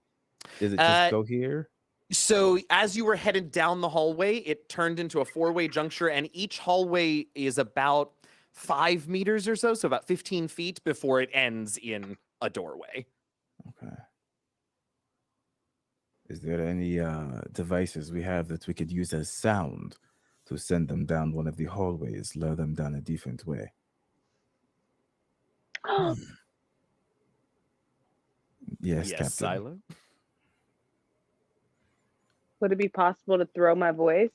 Does it just go here? So as you were headed down the hallway, it turned into a 4-way juncture, and each hallway is about 5 meters or so about 15 feet before it ends in a doorway. Okay. Is there any devices we have that we could use as sound to send them down one of the hallways, lure them down a different way? Yes, Captain. Silo. Would it be possible to throw my voice?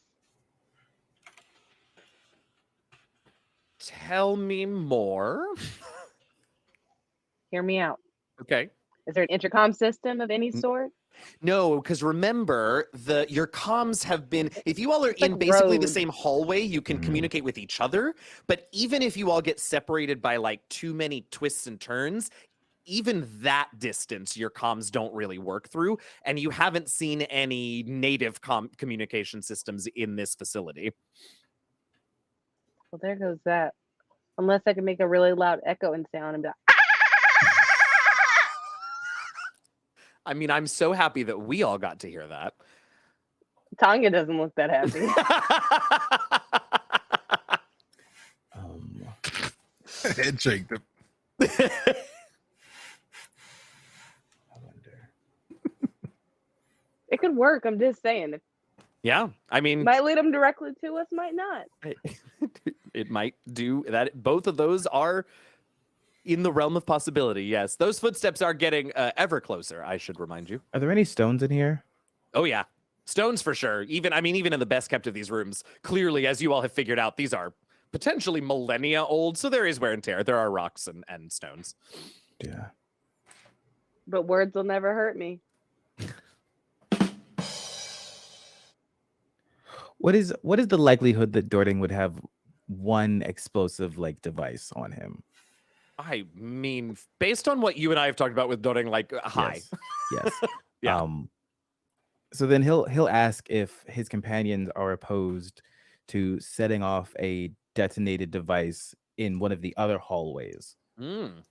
Tell me more. Hear me out. Okay. Is there an intercom system of any sort? No, because remember, your comms have been. If you all are It's like in basically the road. same hallway, you can communicate with each other. But even if you all get separated by like too many twists and turns, even that distance, your comms don't really work through, and you haven't seen any native communication systems in this facility. Well, there goes that. Unless I can make a really loud echoing sound and be like, I mean, I'm so happy that we all got to hear that. Tanya doesn't look that happy. Head shake. I wonder. It could work. I'm just saying. It Yeah, I mean, might lead them directly to us, might not. it might do that. Both of those are in the realm of possibility. Yes, those footsteps are getting ever closer. I should remind you. Are there any stones in here? Oh yeah, stones for sure. Even in the best kept of these rooms, clearly, as you all have figured out, these are potentially millennia old. So there is wear and tear. There are rocks and stones. Yeah. But words will never hurt me. What is the likelihood that Dording would have one explosive like device on him? I mean, based on what you and I have talked about with Doring, like high. Yes. Yeah. So then he'll ask if his companions are opposed to setting off a detonated device in one of the other hallways. Mm.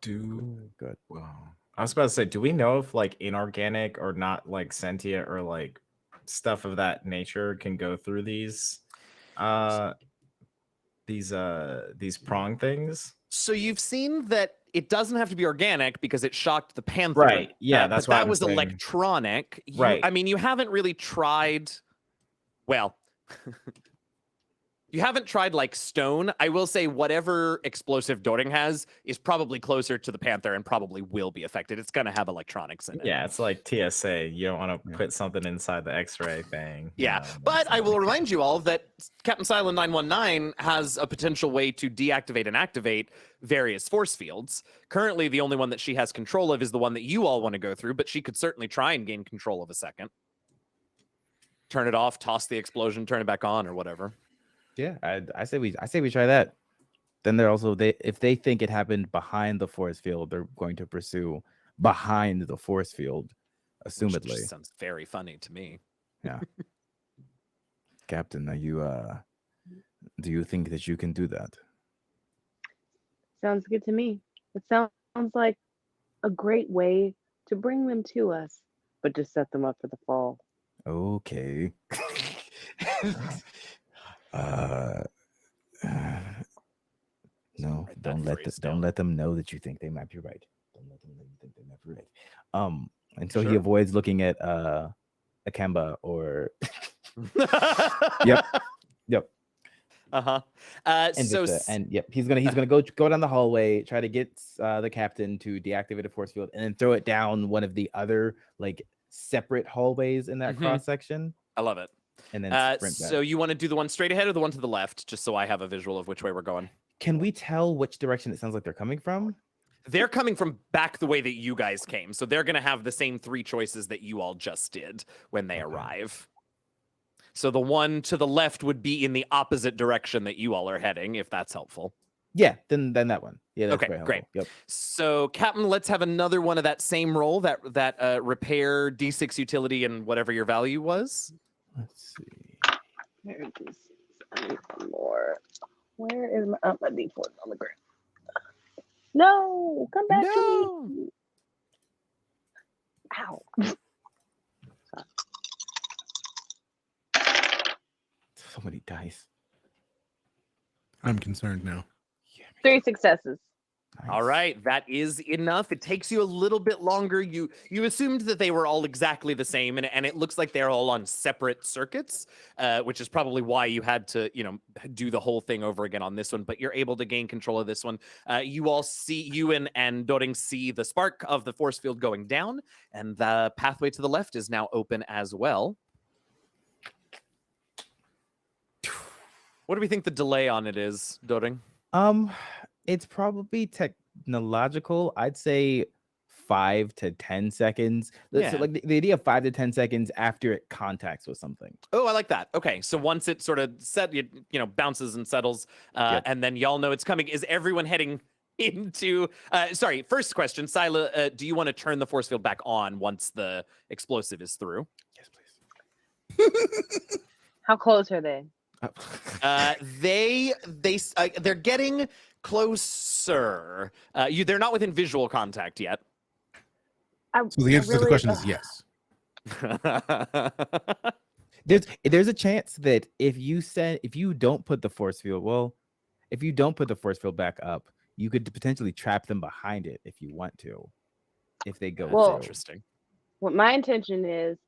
Good. Wow. I was about to say, do we know if like inorganic or not like sentient or like stuff of that nature can go through these prong things? So you've seen that it doesn't have to be organic because it shocked the Panther. Right. Yeah, that's but why that I'm was saying. electronic. Right. I mean, you haven't really tried. Well, you haven't tried like stone. I will say whatever explosive Doring has is probably closer to the Panther and probably will be affected. It's going to have electronics in it. Yeah, it's like TSA. You don't want to put something inside the X-ray thing. Yeah, but I will remind you all that Captain Silent 919 has a potential way to deactivate and activate various force fields. Currently, the only one that she has control of is the one that you all want to go through, but she could certainly try and gain control of a second. Turn it off, toss the explosion, turn it back on, or whatever. Yeah, I say we try that. Then if they think it happened behind the force field, they're going to pursue behind the force field, assumedly. Which just sounds very funny to me. Yeah. Captain, do you think that you can do that? Sounds good to me. It sounds like a great way to bring them to us, but to set them up for the fall. Okay. No, don't let them know that you think they might be right. Don't let them know you think they might be right. And so he avoids looking at Akemba or Yep. Uh-huh. He's gonna go down the hallway, try to get the captain to deactivate a force field, and then throw it down one of the other like separate hallways in that cross section. I love it. And then sprint back. So you want to do the one straight ahead or the one to the left, just so I have a visual of which way we're going? Can we tell which direction it sounds like they're coming from? They're coming from back the way that you guys came, so they're going to have the same three choices that you all just did when they arrive. So the one to the left would be in the opposite direction that you all are heading, if that's helpful. Yeah, then that one. Yeah, that's okay, great. Yep. So, Captain, let's have another one of that same roll, that repair D6 utility and whatever your value was. Let's see. There it is. I need one more. Where is my D4 on the ground? No, come back to me. Ow. So many dice. I'm concerned now. 3 successes. Nice. All right, that is enough. It takes you a little bit longer. You assumed that they were all exactly the same, and it looks like they're all on separate circuits, which is probably why you had to, do the whole thing over again on this one. But you're able to gain control of this one. You all see, you and Doring see the spark of the force field going down, and the pathway to the left is now open as well. What do we think the delay on it is, Doring? It's probably technological. I'd say 5 to 10 seconds. Yeah. So like the idea of 5 to 10 seconds after it contacts with something. Oh, I like that. Okay, so once it sort of bounces and settles, Yep. and then y'all know it's coming. Is everyone heading into? Sorry, first question, Sila. Do you want to turn the force field back on once the explosive is through? Yes, please. How close are they? They're getting closer. They're not within visual contact yet. So the answer to the question is yes. There's a chance that if you don't put the force field back up, you could potentially trap them behind it if you want to. If they go Well, interesting. What my intention is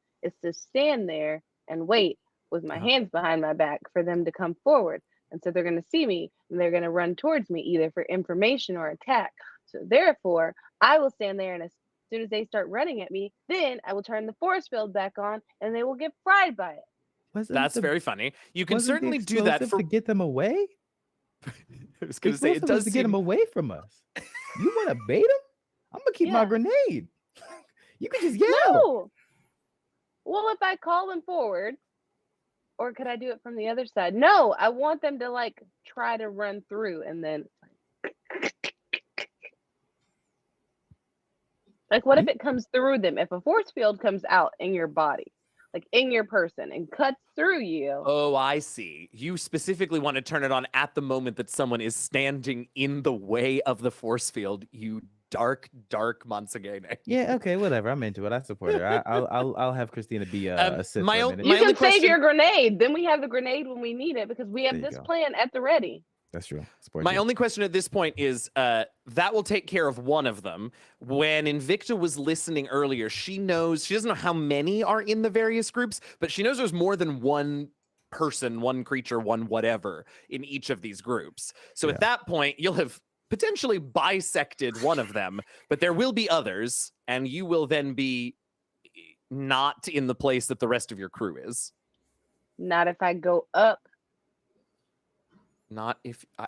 to stand there and wait with my hands behind my back for them to come forward. And so they're going to see me and they're going to run towards me either for information or attack. So therefore, I will stand there, and as soon as they start running at me, then I will turn the force field back on and they will get fried by it. That's very funny. You can certainly do that to get them away. I was going to say, it does to get them away from us. You want to bait them? I'm gonna keep my grenade. You can just yell. No. Well, if I call them forward, or could I do it from the other side? No, I want them to like try to run through, and then like, what if it comes through them? If a force field comes out in your body, like in your person, and cuts through you. Oh, I see. You specifically want to turn it on at the moment that someone is standing in the way of the force field. You dark Mansagane. Yeah, okay, whatever. I'm into it. I support her. I'll have Christina be a Sith. You can save your grenade. Then we have the grenade when we need it because we have this plan at the ready. That's true. My only question at this point is that will take care of one of them. When Invicta was listening earlier, she doesn't know how many are in the various groups, but she knows there's more than one person, one creature, one whatever in each of these groups. So at that point, you'll have potentially bisected one of them, but there will be others, and you will then be not in the place that the rest of your crew is. Not if I go up. Not if I...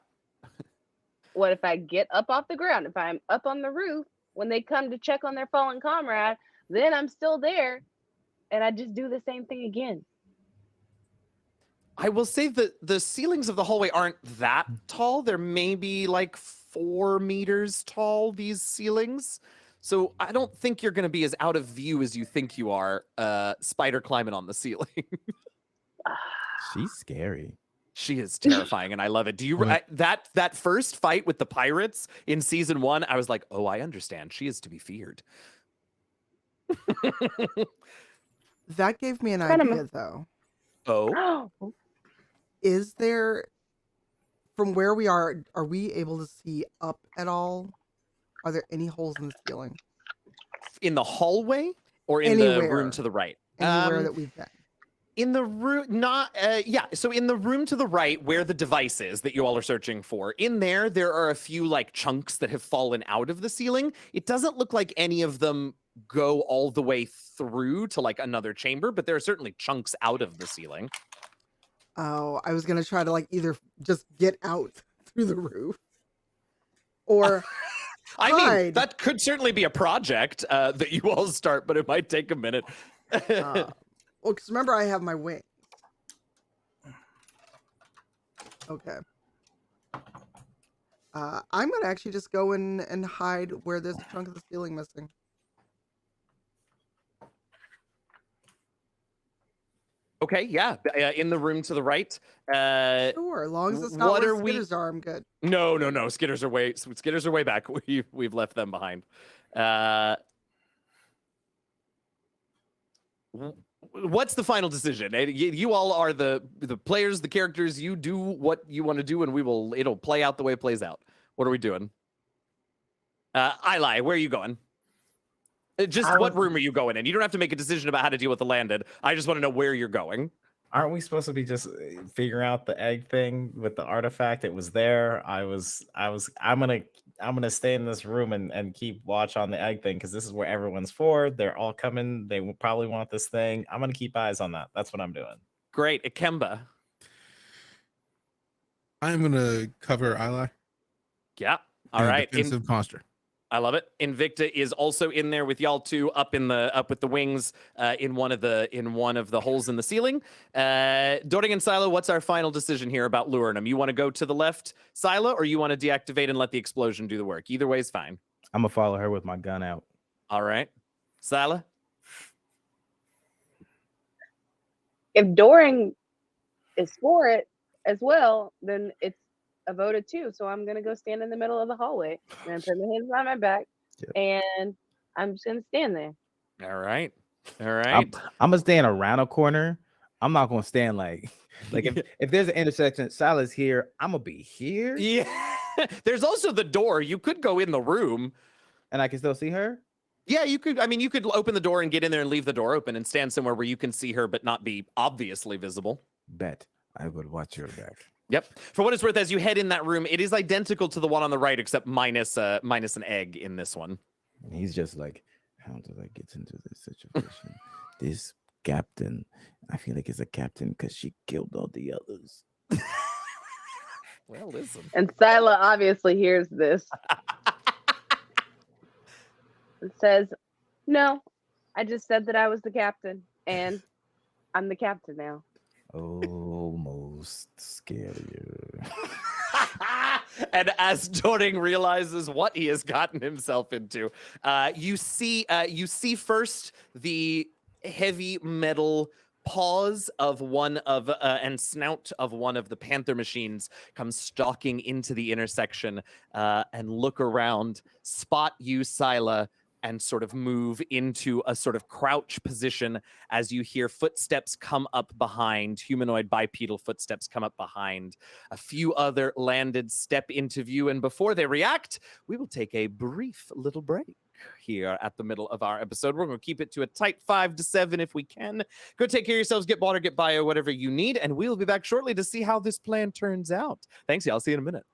What if I get up off the ground? If I'm up on the roof, when they come to check on their fallen comrade, then I'm still there, and I just do the same thing again. I will say that the ceilings of the hallway aren't that tall. They're maybe like 4 meters tall, these ceilings. So I don't think you're going to be as out of view as you think you are, spider climbing on the ceiling. She's scary. She is terrifying, and I love it. Do you that first fight with the pirates in season 1? I was like, oh, I understand. She is to be feared. That gave me an idea, though. Oh, is there, from where we are we able to see up at all? Are there any holes in the ceiling? In the hallway or in the room to the right? Anywhere that we've been. In the room, so in the room to the right, where the device is that you all are searching for, in there are a few like chunks that have fallen out of the ceiling. It doesn't look like any of them go all the way through to like another chamber, but there are certainly chunks out of the ceiling. Oh, I was gonna try to like either just get out through the roof, or I mean, that could certainly be a project that you all start, but it might take a minute. Well, because remember, I have my wing. Okay. I'm going to actually just go in and hide where there's a chunk of the ceiling missing. Okay, yeah. In the room to the right. Sure, as long as it's not where Skitters are, I'm good. No. Skitters are way back. We've left them behind. What's the final decision? You all are the players, the characters. You do what you want to do, and it'll play out the way it plays out. What are we doing? Eli, where are you going? What room are you going in? You don't have to make a decision about how to deal with the landed. I just want to know where you're going. Aren't we supposed to be just figuring out the egg thing with the artifact? It was there. I'm gonna stay in this room and keep watch on the egg thing because this is where everyone's for. They're all coming. They will probably want this thing. I'm gonna keep eyes on that. That's what I'm doing. Great, Ikemba. I'm gonna cover Eli. Yeah. All in a right. defensive posture. I love it. Invicta is also in there with y'all two up with the wings in one of the holes in the ceiling. Doring and Silo, what's our final decision here about luring him? You want to go to the left, Silo, or you want to deactivate and let the explosion do the work? Either way is fine. I'm gonna follow her with my gun out. All right, Silo. If Doring is for it as well, then it's a vote of 2. So I'm gonna go stand in the middle of the hallway. I'm gonna put my hands behind my back, and I'm just gonna stand there. All right. I'm gonna stand around a corner. I'm not gonna stand like if there's an intersection, Silas here, I'm gonna be here. Yeah. There's also the door. You could go in the room. And I can still see her? Yeah, you could. I mean, you could open the door and get in there and leave the door open and stand somewhere where you can see her but not be obviously visible. Bet. I would watch your back. Yep. For what it's worth, as you head in that room, it is identical to the one on the right, except minus an egg in this one. And he's just like, how did I get into this situation? This captain, I feel like it's a captain because she killed all the others. Well, listen. And Sila obviously hears this. It says, "No, I just said that I was the captain, and I'm the captain now." Almost scarier. And as Doring realizes what he has gotten himself into, you see first the heavy metal paws of one of and snout of one of the panther machines come stalking into the intersection and look around, spot you, Sila, and sort of move into a sort of crouch position as you hear footsteps come up behind, humanoid bipedal footsteps come up behind. A few other landed step into view, and before they react, we will take a brief little break here at the middle of our episode. We're going to keep it to a tight 5 to 7 if we can. Go take care of yourselves, get water, get bio, whatever you need, and we'll be back shortly to see how this plan turns out. Thanks, y'all. See you in a minute.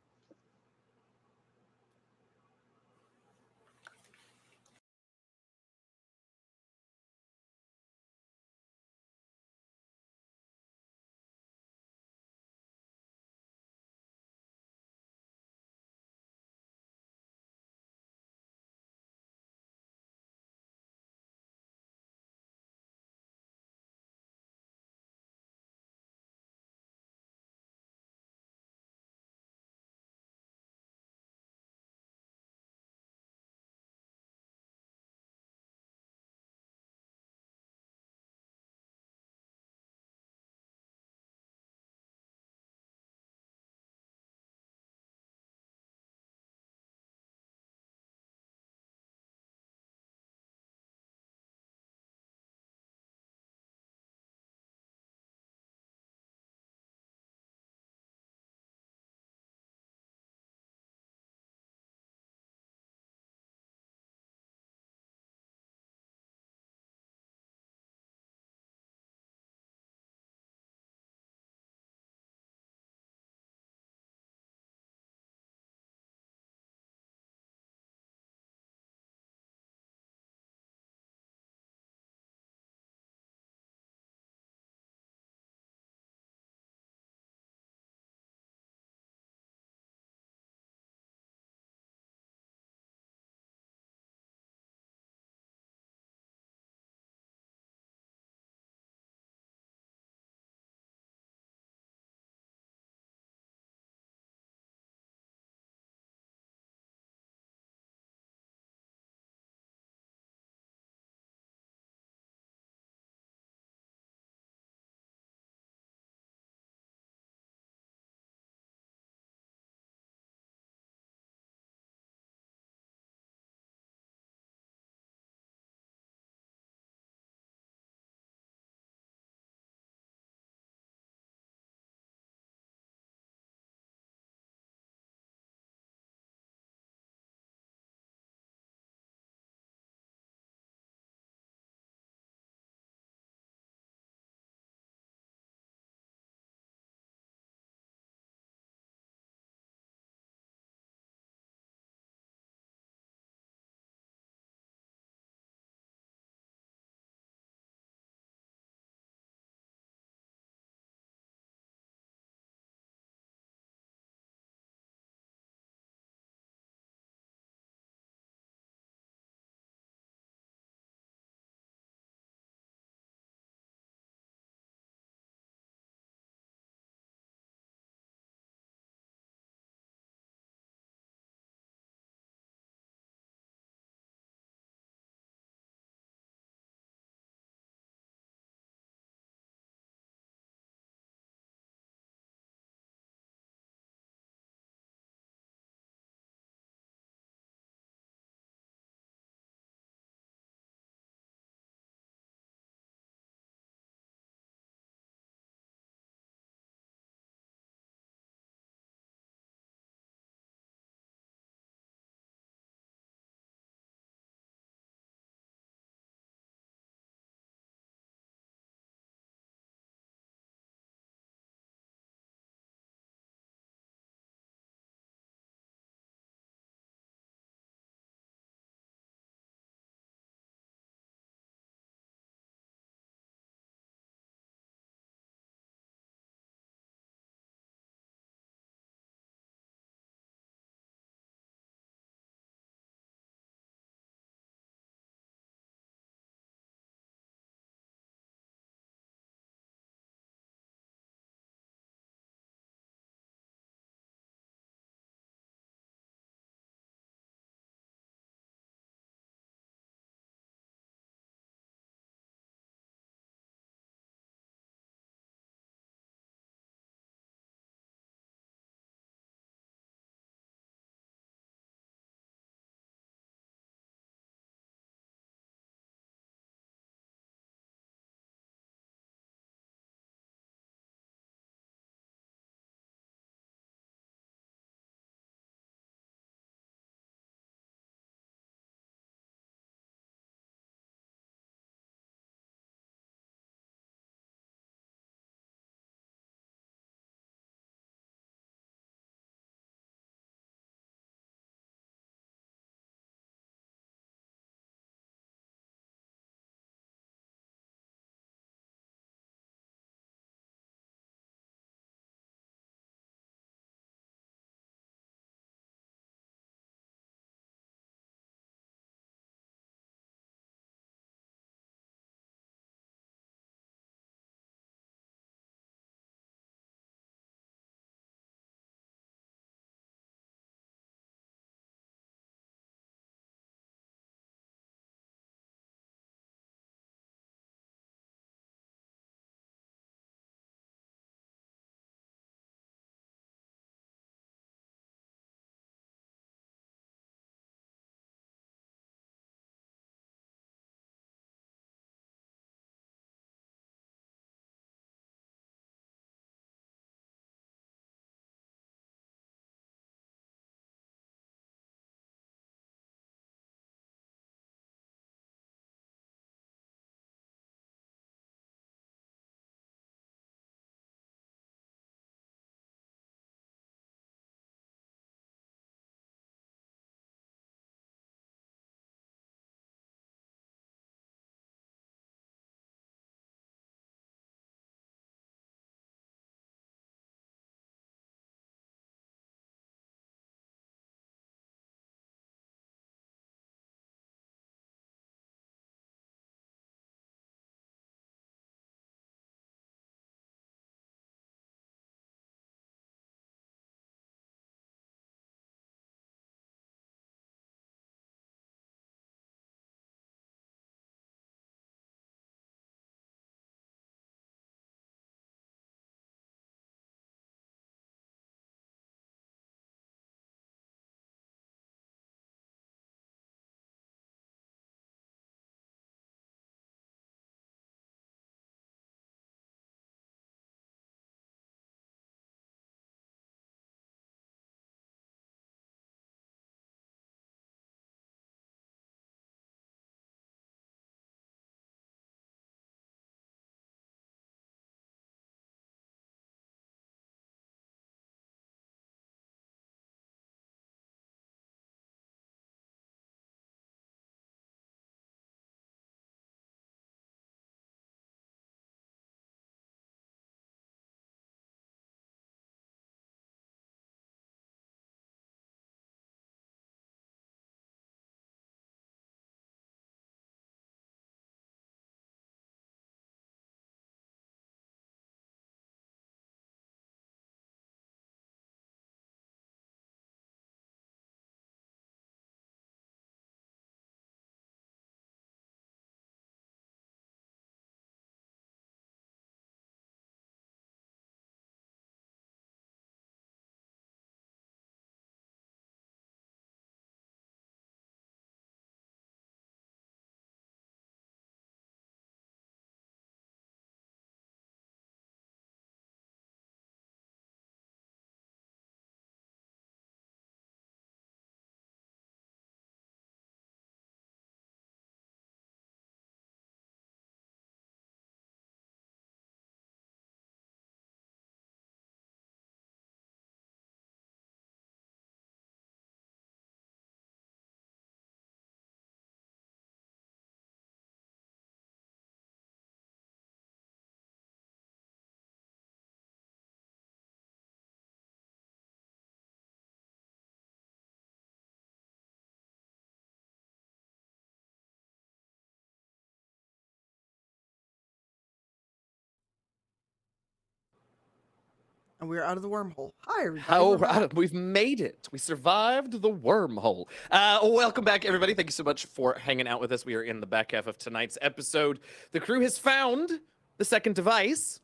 And we're out of the wormhole. Hi, everybody. How we're back. we've made it. We survived the wormhole. Welcome back, everybody. Thank you so much for hanging out with us. We are in the back half of tonight's episode. The crew has found the second device,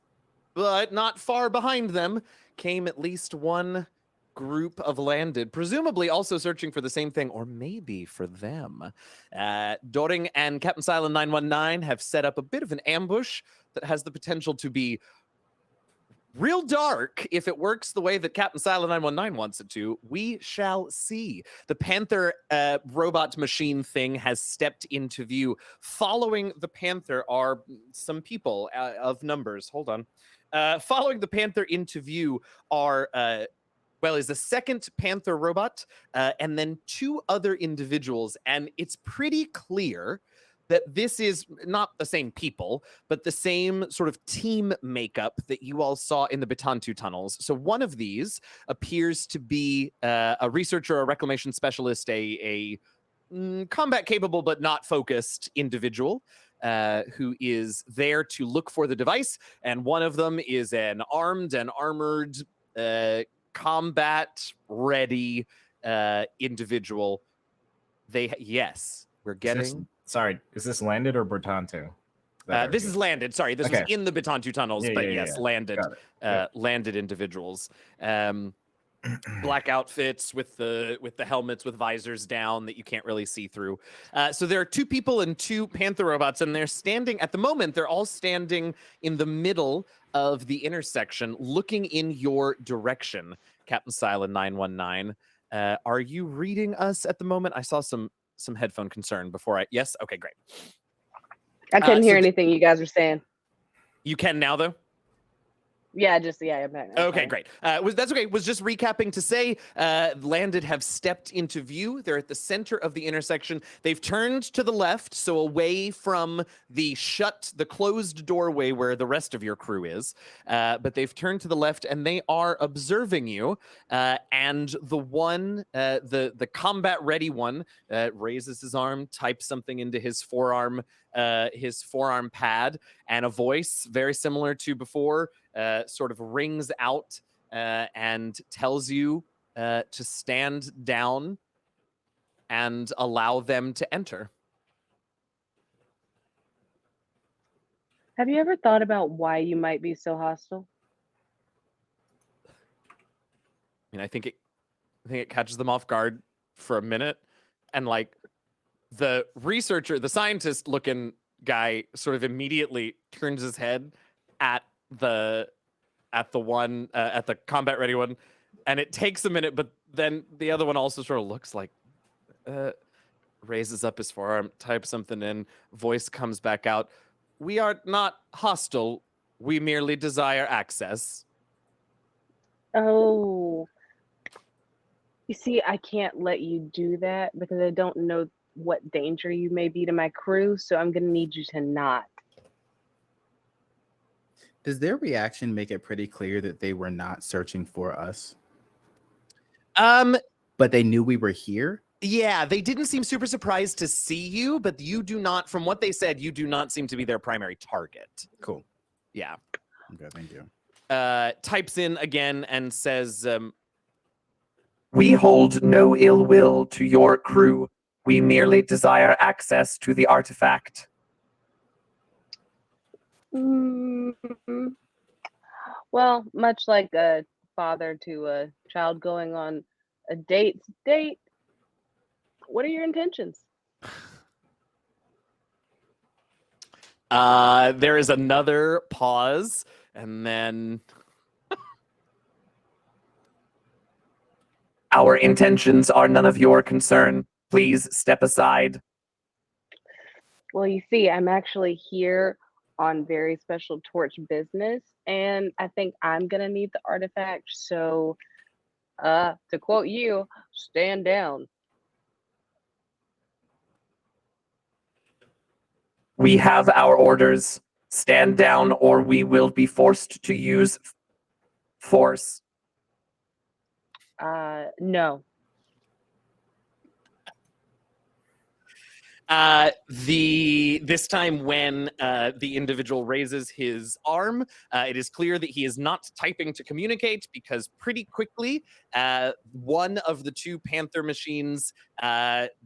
but not far behind them came at least one group of landed, presumably also searching for the same thing, or maybe for them. Doring and Captain Silent 919 have set up a bit of an ambush that has the potential to be real dark if it works the way that Captain Silent 919 wants it to. We shall see. The Panther robot machine thing has stepped into view. Following the Panther are some people of numbers. Hold on. Following the Panther into view are is the second Panther robot and then two other individuals. And it's pretty clear that this is not the same people, but the same sort of team makeup that you all saw in the Batantu tunnels. So one of these appears to be a researcher, a reclamation specialist, a combat capable but not focused individual who is there to look for the device. And one of them is an armed and armored, combat ready individual. We're getting... Sorry, is this landed or Bertanto? This is landed. Sorry, this was in the Batantu tunnels, landed. Landed individuals. Black outfits with the helmets with visors down that you can't really see through. So there are two people and two Panther robots, and they're standing at the moment. They're all standing in the middle of the intersection, looking in your direction. Captain Silent 919, are you reading us at the moment? I saw some headphone concern before yes? Okay, great. I couldn't hear anything you guys were saying. You can now, though? Yeah, I'm back now. Okay, great. That's okay. Was just recapping to say landed have stepped into view. They're at the center of the intersection. They've turned to the left, so away from the closed doorway where the rest of your crew is. But they've turned to the left, and they are observing you. And the one, the combat ready one, raises his arm, types something into his forearm pad, and a voice very similar to before sort of rings out and tells you to stand down and allow them to enter. Have you ever thought about why you might be so hostile? I mean, I think it catches them off guard for a minute, and like the researcher, the scientist looking guy sort of immediately turns his head at the combat ready one, and it takes a minute, but then the other one also sort of looks like raises up his forearm, types something in, voice comes back out. We are not hostile, we merely desire access. Oh, you see, I can't let you do that because I don't know what danger you may be to my crew, so I'm gonna need you to not. Does their reaction make it pretty clear that they were not searching for us? But they knew we were here? Yeah, they didn't seem super surprised to see you, but you do not, from what they said, you do not seem to be their primary target. Cool. Yeah. Okay, thank you. Types in again and says, We hold no ill will to your crew. We merely desire access to the artifact. Mm-hmm. Well, much like a father to a child going on a date, what are your intentions? there is another pause, and then Our intentions are none of your concern. Please step aside. Well, you see, I'm actually here on very special torch business, and I think I'm gonna need the artifact. So, to quote you, stand down. We have our orders. Stand down or we will be forced to use force. No. the this time when the individual raises his arm, it is clear that he is not typing to communicate because pretty quickly, one of the two Panther machines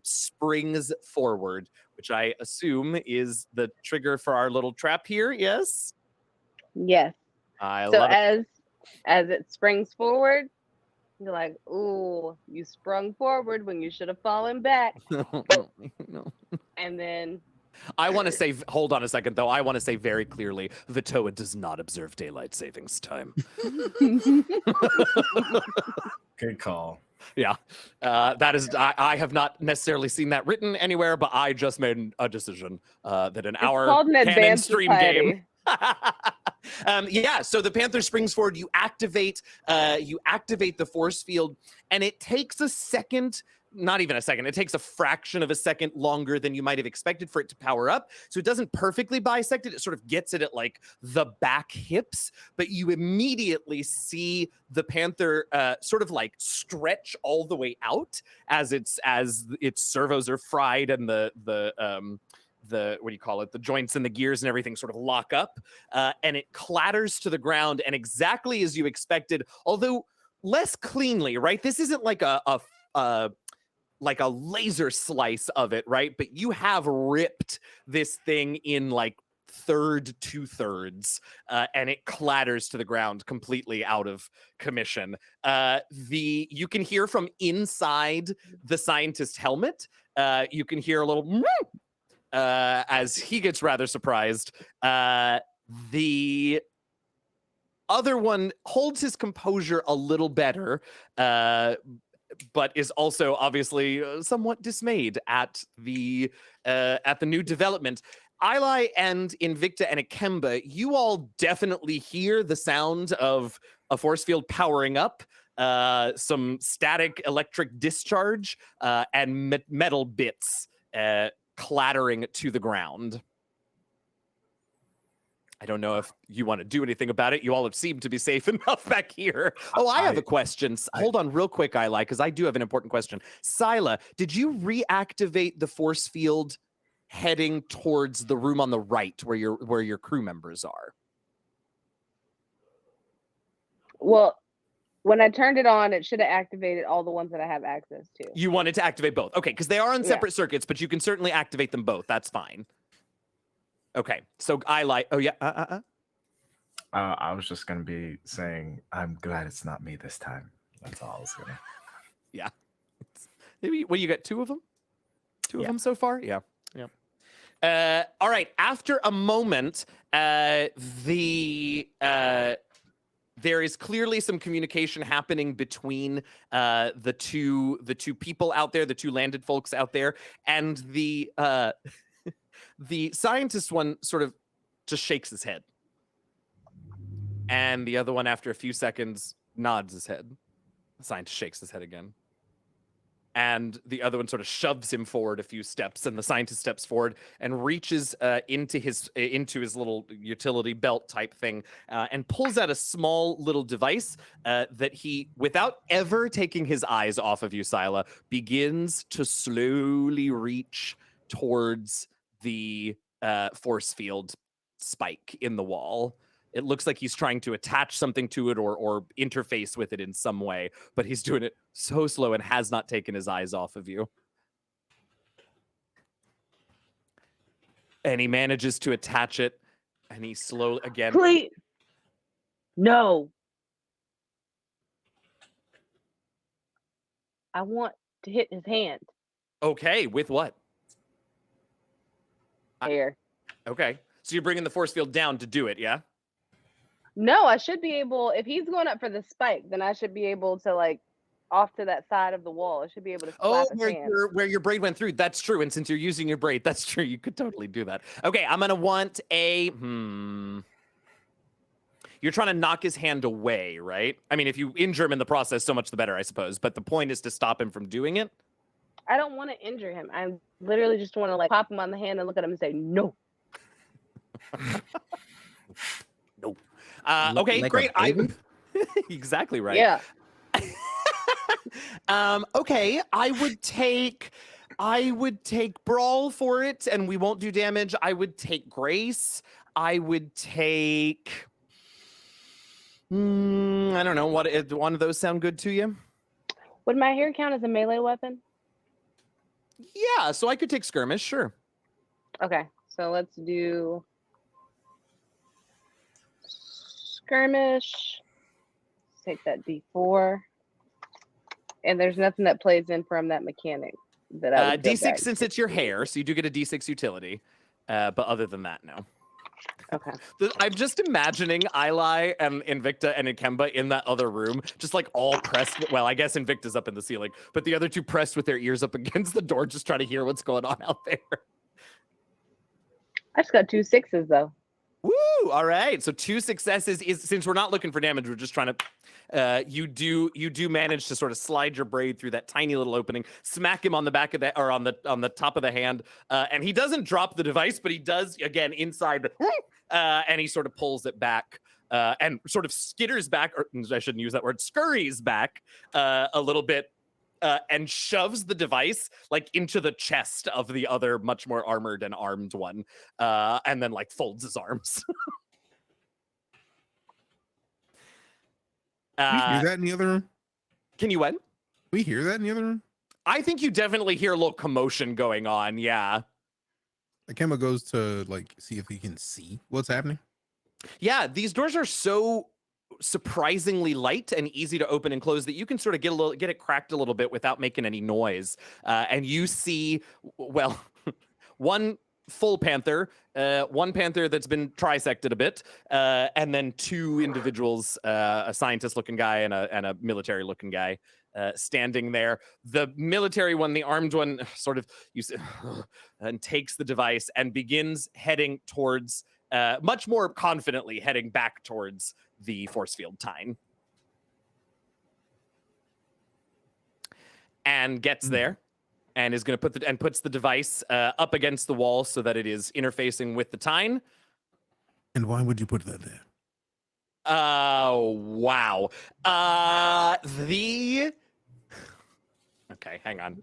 springs forward, which I assume is the trigger for our little trap here. Yes? Yes. I So love it. as it springs forward, you're like, ooh, you sprung forward when you should have fallen back. No. And then I want to say, hold on a second, though. I want to say very clearly, Vitoa does not observe daylight savings time. Good call. Yeah, that is. I have not necessarily seen that written anywhere, but I just made a decision that an it's hour called an canon advanced stream society. game. Yeah, so the Panther springs forward. You activate the force field, and it takes a second. Not even a second. It takes a fraction of a second longer than you might have expected for it to power up. So it doesn't perfectly bisect it. It sort of gets it at like the back hips, but you immediately see the Panther sort of like stretch all the way out as its servos are fried and the what do you call it? The joints and the gears and everything sort of lock up, and it clatters to the ground. And exactly as you expected, although less cleanly, right? This isn't like like a laser slice of it, right? But you have ripped this thing in like two-thirds, and it clatters to the ground completely out of commission. You can hear from inside the scientist helmet, you can hear a little as he gets rather surprised. The other one holds his composure a little better, but is also obviously somewhat dismayed at the new development. Ili and Invicta and Ikemba, you all definitely hear the sound of a force field powering up, some static electric discharge, and metal bits clattering to the ground. I don't know if you want to do anything about it. You all have seemed to be safe enough back here. Oh, I have a question. Hold on real quick, Ili, because I do have an important question. Sila, did you reactivate the force field heading towards the room on the right where your crew members are? Well, when I turned it on, it should have activated all the ones that I have access to. You wanted to activate both. Okay, because they are on separate circuits, but you can certainly activate them both. That's fine. Okay, so Ili, oh yeah, I was just gonna be saying, I'm glad it's not me this time. That's all I was gonna. Yeah. Maybe you got two of them? Two of them so far? Yeah. All right. After a moment, there is clearly some communication happening between the two people out there, the two landed folks out there, and the scientist one sort of just shakes his head. And the other one, after a few seconds, nods his head. The scientist shakes his head again. And the other one sort of shoves him forward a few steps, and the scientist steps forward and reaches into his little utility belt type thing, and pulls out a small little device that he, without ever taking his eyes off of you, Sila, begins to slowly reach towards the force field spike in the wall. It looks like he's trying to attach something to it or interface with it in some way, but he's doing it so slow and has not taken his eyes off of you. And he manages to attach it, and he slowly, again... Please. No. I want to hit his hand. Okay, with what? Air. Okay, so you're bringing the force field down to do it, yeah? No, I should be able, if he's going up for the spike, then I should be able to, like, off to that side of the wall. I should be able to slap his hand. Where your braid went through. That's true. And since you're using your braid, that's true. You could totally do that. Okay, I'm going to want a... You're trying to knock his hand away, right? I mean, if you injure him in the process, so much the better, I suppose. But the point is to stop him from doing it? I don't want to injure him. I literally just want to, like, pop him on the hand and look at him and say, no. No. Okay, like great. Exactly right. Yeah. Okay, I would take I would take Brawl for it, and we won't do damage. I would take Grace. I would take... I don't know. Do one of those sound good to you? Would my hair count as a melee weapon? Yeah, so I could take Skirmish, sure. Okay, so let's do Skirmish. Let's take that D4. And there's nothing that plays in from that mechanic that I would go D6 back since to. it's your hair, so you do get a D6 utility. But other than that, no. Okay. I'm just imagining Eli and Invicta and Ikemba in that other room, just like all pressed. Well, I guess Invicta's up in the ceiling, but the other two pressed with their ears up against the door, just trying to hear what's going on out there. I just got 2 6s though. Woo! All right. So 2 successes is, since we're not looking for damage, we're just trying to. You do manage to sort of slide your blade through that tiny little opening, smack him on the back of the, or on the top of the hand, and he doesn't drop the device, but he does again inside the, and he sort of pulls it back. And sort of skitters back, or I shouldn't use that word, scurries back a little bit. And shoves the device like into the chest of the other much more armored and armed one, and then like folds his arms. We hear that in the other room? Can you what? We hear that in the other room? I think you definitely hear a little commotion going on, yeah. Akema goes to like see if he can see what's happening. Yeah, these doors are so surprisingly light and easy to open and close that you can sort of get it cracked a little bit without making any noise. And you see, well, one full panther, one panther that's been trisected a bit, and then 2 individuals, a scientist-looking guy and a military-looking guy, standing there. The military one, the armed one, sort of and takes the device and begins heading towards, much more confidently heading back towards the force field Tyne. And gets there and is going to puts the device up against the wall so that it is interfacing with the Tyne. And why would you put that there? Oh, wow. Okay, hang on.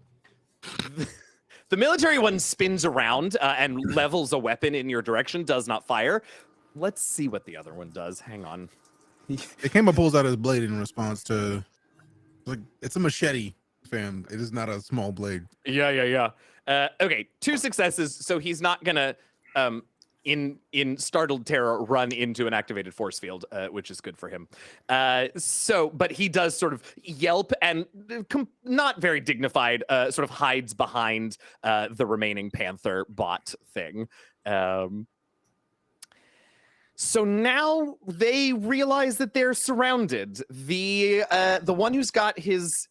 The military one spins around and levels a weapon in your direction, does not fire. Let's see what the other one does. Hang on. Ikemba pulls out his blade in response to, like, it's a machete, fam. It is not a small blade. Yeah. Okay, 2 successes, so he's not gonna, in startled terror, run into an activated force field, which is good for him. But he does sort of yelp and not very dignified, sort of hides behind the remaining panther bot thing. So now they realize that they're surrounded. The one who's got his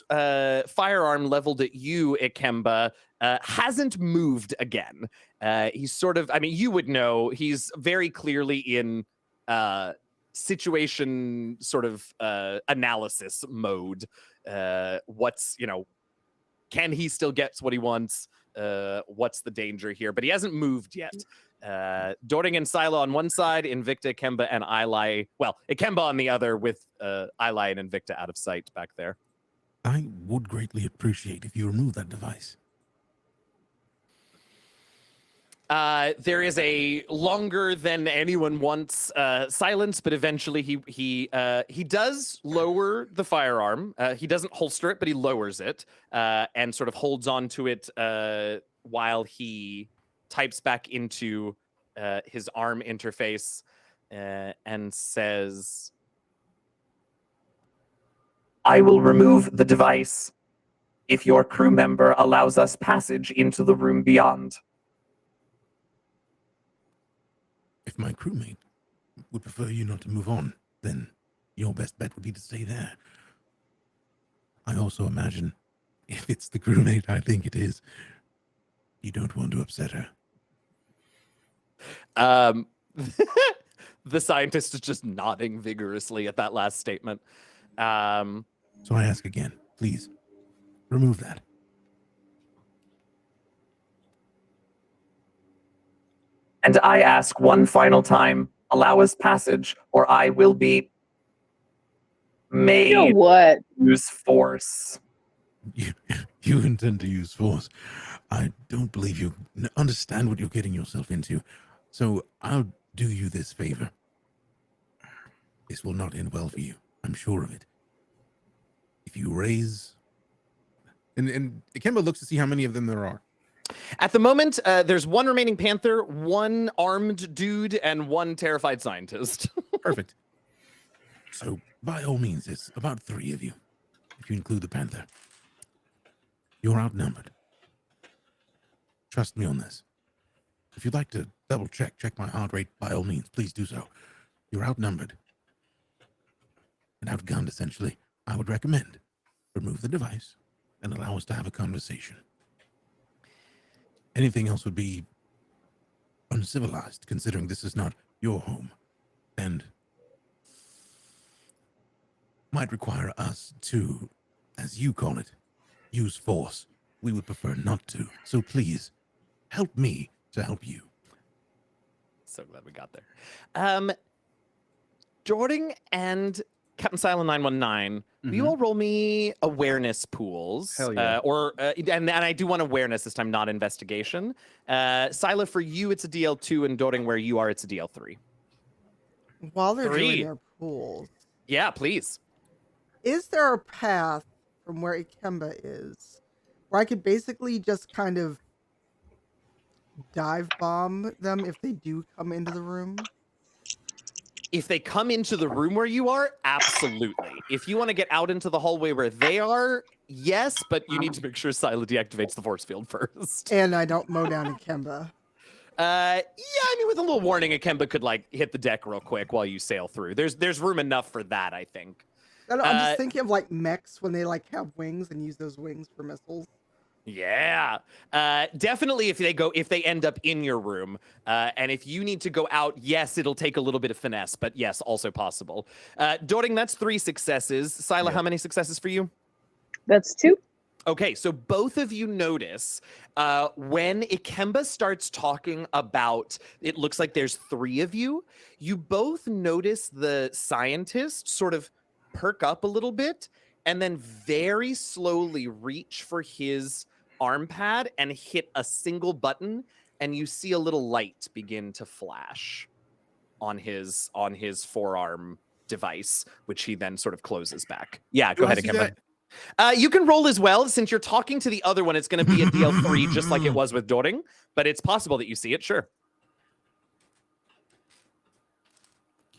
firearm leveled at you, Ikemba, hasn't moved again. He's sort of, I mean, you would know, he's very clearly in situation sort of analysis mode. What's, can he still get what he wants? What's the danger here? But he hasn't moved yet. Doring and Silo on one side, Invicta, Ikemba, and Eli. Well, Ikemba on the other, with Eli and Invicta out of sight back there. I would greatly appreciate if you remove that device. There is a longer than anyone wants silence, but eventually he does lower the firearm. He doesn't holster it, but he lowers it and sort of holds on to it while he types back into his arm interface and says, I will remove the device if your crew member allows us passage into the room beyond. If my crewmate would prefer you not to move on, then your best bet would be to stay there. I also imagine, if it's the crewmate I think it is, you don't want to upset her. The scientist is just nodding vigorously at that last statement. So I ask again, please, remove that. And I ask one final time, allow us passage, or I will be made You know what? use force. You you intend to use force. I don't believe you understand what you're getting yourself into. So I'll do you this favor. This will not end well for you. I'm sure of it. If you raise... And Ikemba looks to see how many of them there are. At the moment, there's one remaining panther, one armed dude, and one terrified scientist. Perfect. So, by all means, it's about 3 of you, if you include the panther. You're outnumbered. Trust me on this. If you'd like to double check my heart rate, by all means, please do so. You're outnumbered. And outgunned, essentially. I would recommend remove the device and allow us to have a conversation. Anything else would be uncivilized, considering this is not your home, and might require us to, as you call it, use force. We would prefer not to. So please, help me to help you. So glad we got there. Jordan and Captain Silent 919, will you all roll me awareness pools? Hell yeah. And I do want awareness this time, not investigation. Sila, for you, it's a DL2, and Doring, where you are, it's a DL3. While they're 3. doing their pools, Yeah, please. is there a path from where Ikemba is where I could basically just kind of dive bomb them if they do come into the room? If they come into the room where you are, absolutely. If you want to get out into the hallway where they are, yes, but you need to make sure Sila deactivates the force field first. And I don't mow down Ikemba. Yeah, I mean, with a little warning, Ikemba could like hit the deck real quick while you sail through. There's room enough for that, I think. I'm just thinking of like mechs when they like have wings and use those wings for missiles. Yeah, definitely. If they end up in your room, and if you need to go out, yes, it'll take a little bit of finesse, but yes, also possible. Doring, that's 3 successes. Sila, how many successes for you? That's 2. Okay, so both of you notice when Ikemba starts talking about, it looks like there's 3 of you. You both notice the scientist sort of perk up a little bit and then very slowly reach for his arm pad and hit a single button, and you see a little light begin to flash on his forearm device, which he then sort of closes back. Yeah, go ahead, Ikemba. You can roll as well. Since you're talking to the other one, it's going to be a DL3 just like it was with Doring, but it's possible that you see it, sure.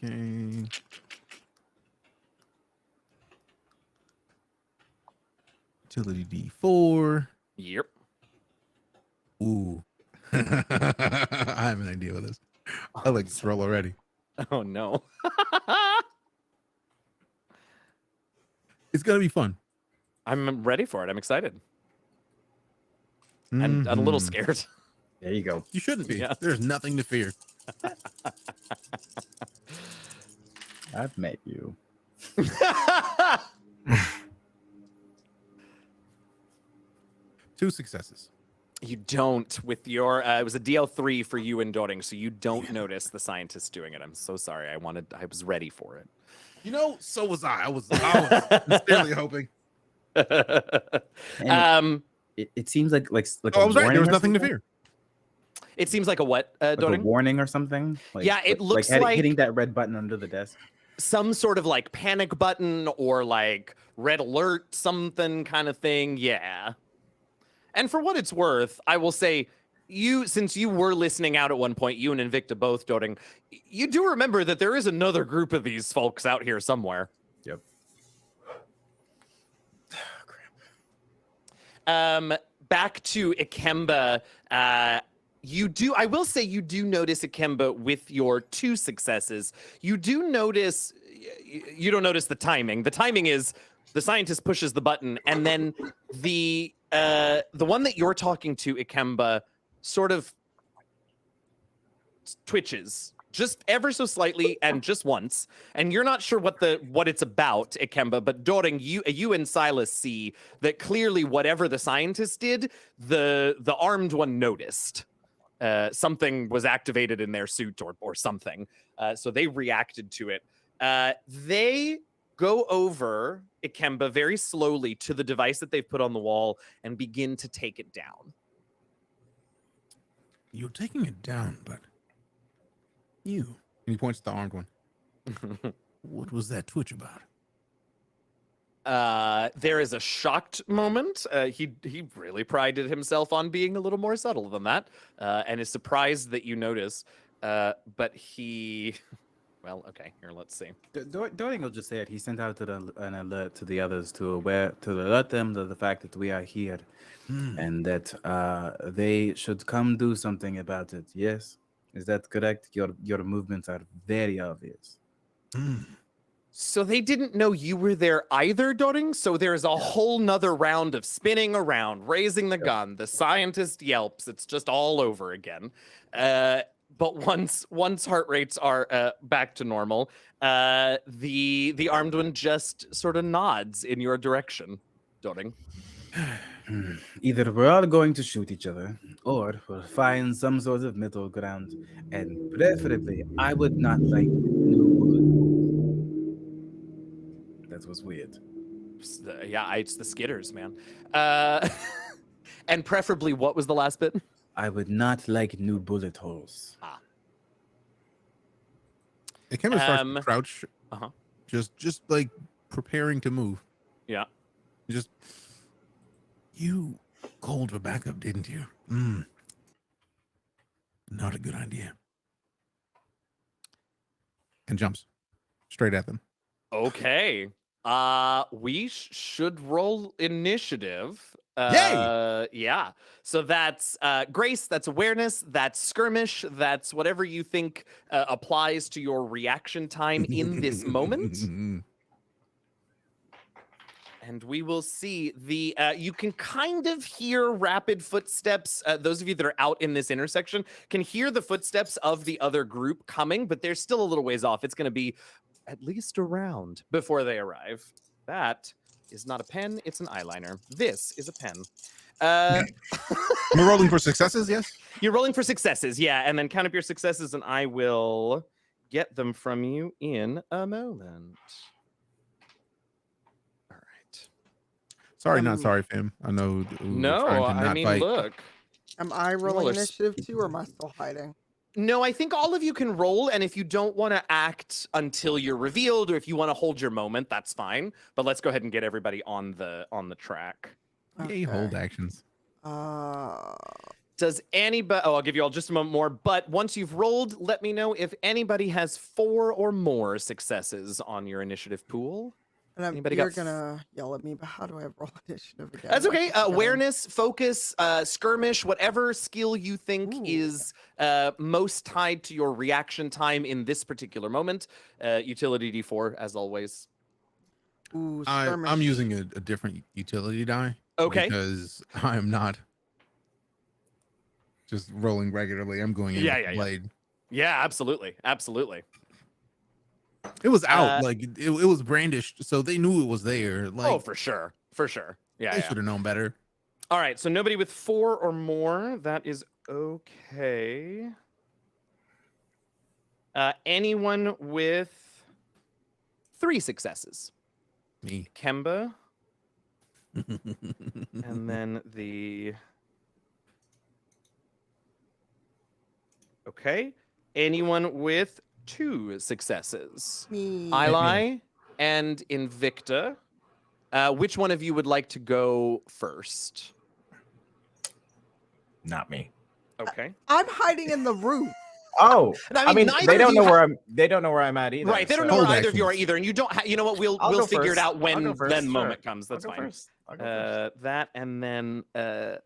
Okay. Utility D4. Yep. Ooh. I have an idea with this. I like this roll already. Oh, no. It's going to be fun. I'm ready for it. I'm excited. I'm a little scared. There you go. You shouldn't be. Yeah. There's nothing to fear. I've met you. 2 successes. You don't with your, it was a DL3 for you and Doring, so you don't notice the scientist doing it. I'm so sorry. I was ready for it. You know, so was I. I was sincerely hoping. It seems like I was right. There was nothing to fear. It seems like a what, like Doring? a warning or something. Yeah, it looks like hitting that red button under the desk. Some sort of like panic button or like red alert, something kind of thing. Yeah. And for what it's worth, I will say, since you were listening out at one point, you and Invicta both, Doring, you do remember that there is another group of these folks out here somewhere. Yep. Back to Ikemba. I will say you do notice Ikemba with your 2 successes. You do notice, you don't notice the timing. The timing is the scientist pushes the button, and then the one that you're talking to, Ikemba, sort of twitches just ever so slightly and just once, and you're not sure what it's about, Ikemba, but Doring, you and Silas see that clearly whatever the scientist did, the armed one noticed. Something was activated in their suit or something, so they reacted to it. They go over, Ikemba, very slowly to the device that they've put on the wall and begin to take it down. You're taking it down, but you. And he points to the armed one. What was that twitch about? There is a shocked moment. He really prided himself on being a little more subtle than that, and is surprised that you notice. But he, well, okay, here, let's see. Doring will just say it. He sent out an alert to the others to alert them to the fact that we are here, and that they should come do something about it. Yes, is that correct? Your movements are very obvious. So they didn't know you were there either, Doring. So there's a whole nother round of spinning around, raising the gun. The scientist yelps. It's just all over again. But once heart rates are back to normal, the armed one just sort of nods in your direction, Doring. Either we're all going to shoot each other, or we'll find some sort of middle ground. And preferably, I would not like new bullets. That was weird. Yeah, it's the skitters, man. And preferably, what was the last bit? I would not like new bullet holes. It kind of starts to crouch, just like preparing to move. Yeah. Just, you called for backup, didn't you? Not a good idea. And jumps straight at them. Okay. We should roll initiative. Yay! Yeah. So that's grace, that's awareness, that's skirmish, that's whatever you think applies to your reaction time in this moment. And we will see the, you can kind of hear rapid footsteps. Those of you that are out in this intersection can hear the footsteps of the other group coming, but they're still a little ways off. It's going to be at least a round before they arrive. That is not a pen, it's an eyeliner. This is a pen. You're rolling for successes, yes? You're rolling for successes, yeah, and then count up your successes and I will get them from you in a moment. All right. Sorry, not sorry, fam. I know. No, I mean, look. Am I rolling initiative too, or am I still hiding? No, I think all of you can roll, and if you don't want to act until you're revealed, or if you want to hold your moment, that's fine. But let's go ahead and get everybody on the track. Okay. Yay, hold actions. Does anybody? Oh, I'll give you all just a moment more. But once you've rolled, let me know if anybody has 4 or more successes on your initiative pool. And you're gonna yell at me, but how do I roll initiative again? That's okay. Awareness, focus, skirmish, whatever skill you think is most tied to your reaction time in this particular moment. Utility D4, as always. Ooh, I'm using a different utility die. Okay. Because I'm not just rolling regularly. I'm going in with the blade. Yeah, absolutely. Absolutely. It was out, like it was brandished, so they knew it was there. Like, oh, for sure, for sure. Yeah, they should have known better. All right, so nobody with 4 or more. That is okay. Anyone with 3 successes? Me, Kemba, and then the. Okay. Anyone with 2 successes? Me. Eli and Invicta. Which one of you would like to go first? Not me. Okay. I'm hiding in the roof. Oh, I mean they don't know where I'm. They don't know where I'm at either. Right, they don't know where either of you are either, and you don't. You know what? We'll figure it out when then moment comes. That's fine. I'll go first. That and then I'm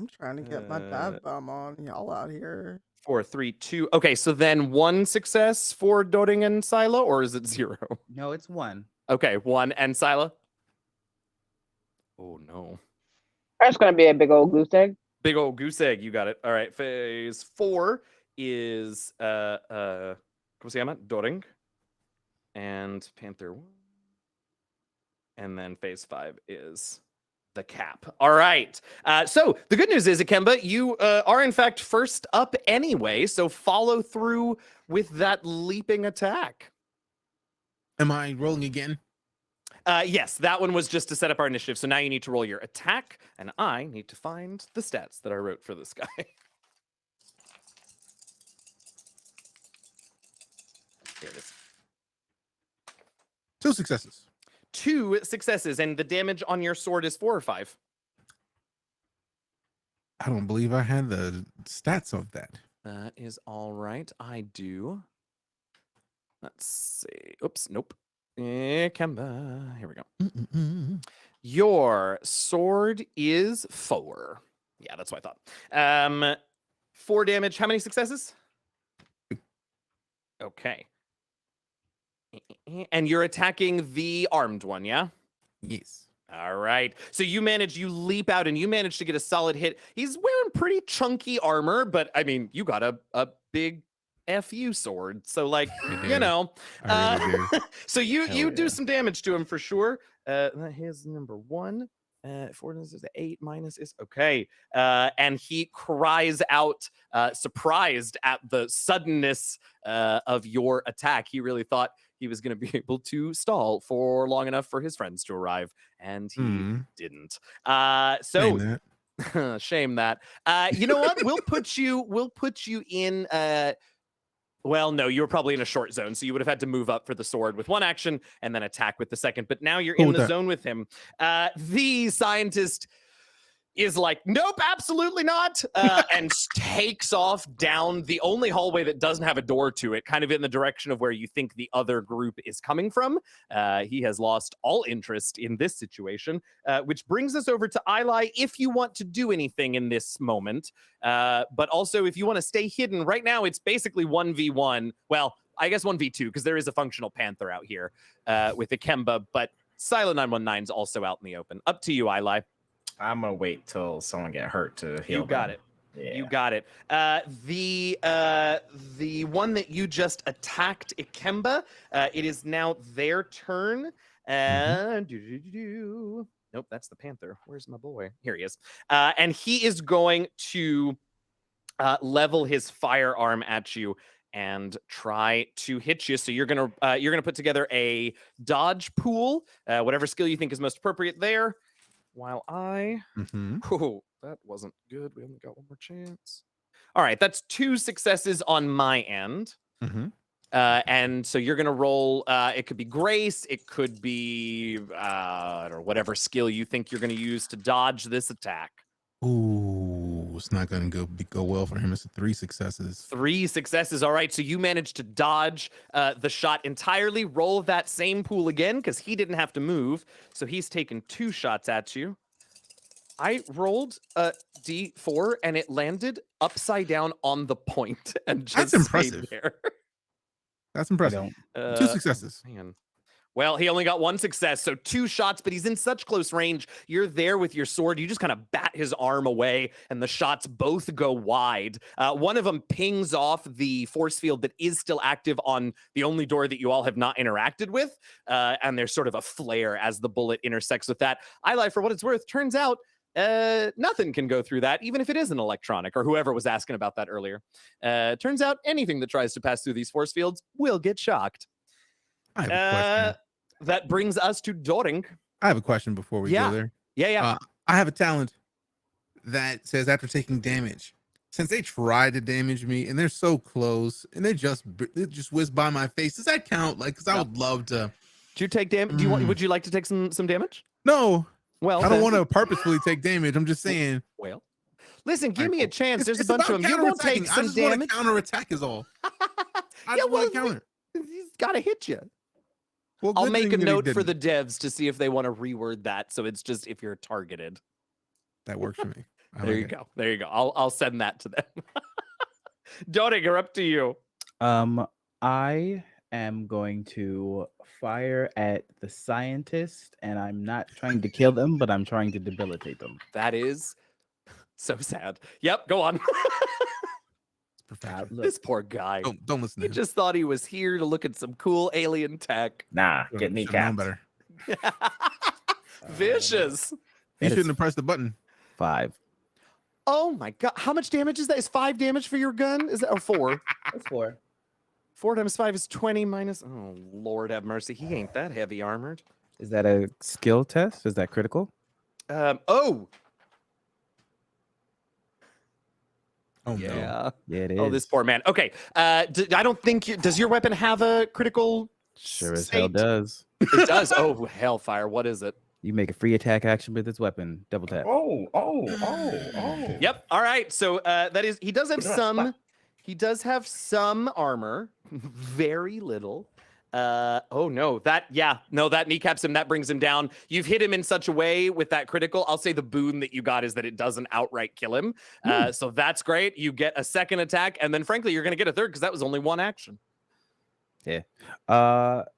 trying to get my dive bomb on y'all out here. 4, 3, 2. Okay, so then 1 success for Doring and Sila, or is it 0? No, it's 1. Okay, 1 and Sila. Oh no. That's gonna be a big old goose egg. Big old goose egg, you got it. All right, phase 4 is ¿cómo se llama? Doring and Panther 1. And then phase 5 is the cap. All right. So the good news is, Ikemba, you are in fact first up anyway. So follow through with that leaping attack. Am I rolling again? Yes, that one was just to set up our initiative. So now you need to roll your attack, and I need to find the stats that I wrote for this guy. Here it is. 2 successes. 2 successes, and the damage on your sword is 4 or 5. I don't believe I had the stats of that. That is all right. I do. Let's see. Oops, nope. Kemba. Here we go. Your sword is 4. Yeah, that's what I thought. 4 damage. How many successes? Okay. And you're attacking the armed one, yeah? Yes. All right. So you leap out and you manage to get a solid hit. He's wearing pretty chunky armor, but I mean, you got a big FU sword. So like, you know, I really do. so you Hell do yeah. some damage to him for sure. His number 1. 4 is 8 minus is okay. And he cries out, surprised at the suddenness of your attack. He really thought he was going to be able to stall for long enough for his friends to arrive, and he didn't. So shame that. You know what? We'll put you in. Well, no, you were probably in a short zone, so you would have had to move up for the sword with 1 action and then attack with the second. But now you're in the zone with him. The scientist is like, nope, absolutely not, and takes off down the only hallway that doesn't have a door to it, kind of in the direction of where you think the other group is coming from. He has lost all interest in this situation, which brings us over to Eli if you want to do anything in this moment. But also, if you want to stay hidden, right now it's basically 1v1. Well, I guess 1v2, because there is a functional panther out here with Ikemba, but Silent 919's also out in the open. Up to you, Eli. I'm gonna wait till someone get hurt to heal. You got them. it. Yeah. You got it. The one that you just attacked, Ikemba, it is now their turn. Nope, that's the panther. Where's my boy? Here he is. And he is going to level his firearm at you and try to hit you. So you're gonna put together a dodge pool, whatever skill you think is most appropriate there. While I, oh, that wasn't good. We only got 1 more chance. All right, that's 2 successes on my end. And so you're gonna roll. It could be grace. It could be or whatever skill you think you're gonna use to dodge this attack. Ooh, it's not gonna go well for him. It's 3 successes. 3 successes. All right, so you managed to dodge the shot entirely. Roll that same pool again because he didn't have to move. So he's taken 2 shots at you. I rolled a D4 and it landed upside down on the point and just That's impressive. stayed there. That's impressive. 2 successes. Man. Well, he only got 1 success, so 2 shots, but he's in such close range. You're there with your sword. You just kind of bat his arm away, and the shots both go wide. One of them pings off the force field that is still active on the only door that you all have not interacted with, and there's sort of a flare as the bullet intersects with that. Eli, for what it's worth, turns out nothing can go through that, even if it is an electronic, or whoever was asking about that earlier. Turns out anything that tries to pass through these force fields will get shocked. I have a question. That brings us to Doring. I have a question before we go there. Yeah. I have a talent that says after taking damage, since they tried to damage me and they're so close and they just whizzed by my face, does that count? Like, because I would love to. Do you take damage? Would you like to take some damage? No. Well, I don't want to purposefully take damage. I'm just saying. Well, listen, give me a chance. There's a It's bunch of them. You will take I some just damage. Counterattack is all. I just want to counter. He's got to hit you. Well, I'll good make a thing that he note for the didn't. devs to see if they want to reword that. So it's just if you're targeted. That works for me. There you go. There you go. I'll send that to them. Dodinger, up to you. I am going to fire at the scientist, and I'm not trying to kill them, but I'm trying to debilitate them. That is so sad. Yep, go on. This poor guy. Don't listen to He him. just thought he was here to look at some cool alien tech. Nah, get kneecapped. Better. Vicious. He shouldn't have pressed the button. 5. Oh my god. How much damage is that? Is 5 damage for your gun? Is that or 4? That's 4. 4 times 5 is 20 minus. Oh, Lord have mercy. He ain't that heavy armored. Is that a skill test? Is that critical? Oh, Oh no. yeah. Yeah, it is. Oh, this poor man. Okay. I don't think. Does your weapon have a critical? Sure as hell state? does. It does. Oh, hellfire. What is it? You make a free attack action with this weapon. Double tap. Oh. Yep. All right. So that is. He does have some. He does have some armor. Very little. Oh no. That kneecaps him. That brings him down. You've hit him in such a way with that critical. I'll say the boon that you got is that it doesn't outright kill him. So that's great. You get a second attack, and then frankly, you're gonna get a third because that was only one action. Yeah.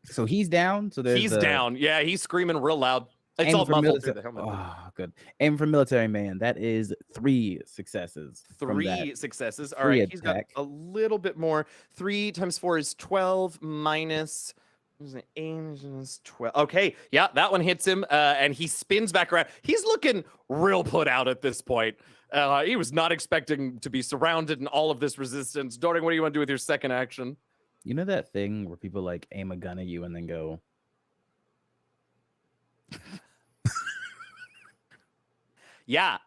So he's down. So there's He's down. Yeah, he's screaming real loud. It's aim all for muffled through military. the helmet. Oh, good. Aim for military man. That is 3 successes. from that. 3 successes. All free right, he's got attack. a little bit more. 3 times 4 is 12 minus. What is it? 8 is 12. Okay, yeah, that one hits him, and he spins back around. He's looking real put out at this point. He was not expecting to be surrounded in all of this resistance. Doring, what do you want to do with your second action? You know that thing where people like aim a gun at you and then go, Yeah.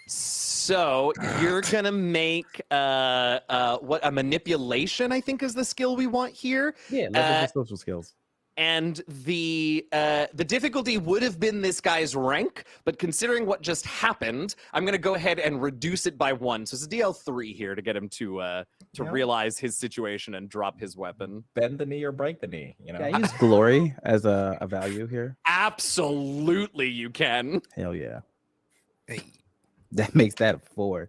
So you're gonna make what a manipulation, I think, is the skill we want here. yeah, leverage the social skills. And the difficulty would have been this guy's rank, but considering what just happened, I'm gonna go ahead and reduce it by 1. So it's a DL3 here to get him to realize his situation and drop his weapon. Bend the knee or break the knee. You know. Can I use glory as a value here? Absolutely, you can. Hell yeah. Hey. That makes that a 4.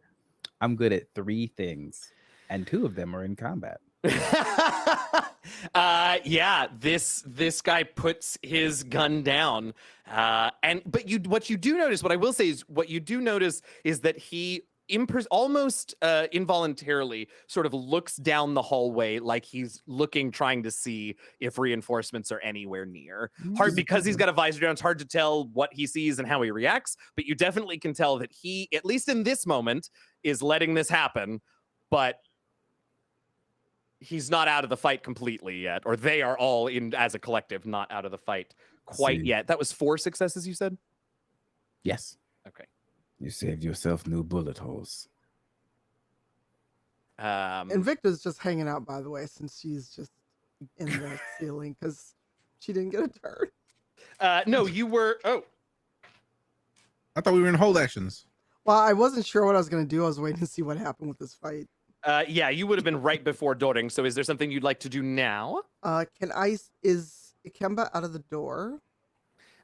I'm good at 3 things, and 2 of them are in combat. Yeah, this guy puts his gun down, what you do notice, what I will say is, what you do notice is that he almost involuntarily sort of looks down the hallway like he's trying to see if reinforcements are anywhere near. Hard because he's got a visor down. It's hard to tell what he sees and how he reacts, but you definitely can tell that he, at least in this moment, is letting this happen, but he's not out of the fight completely yet, or they are all in as a collective not out of the fight quite yet. That was 4 successes, you said? Yes. Okay. You saved yourself new bullet holes. And Victor's just hanging out, by the way, since she's just in the ceiling because she didn't get a turn. No, you were. Oh, I thought we were in hold actions. Well, I wasn't sure what I was going to do. I was waiting to see what happened with this fight. Yeah, you would have been right before Doring. So is there something you'd like to do now? Is Ikemba out of the door?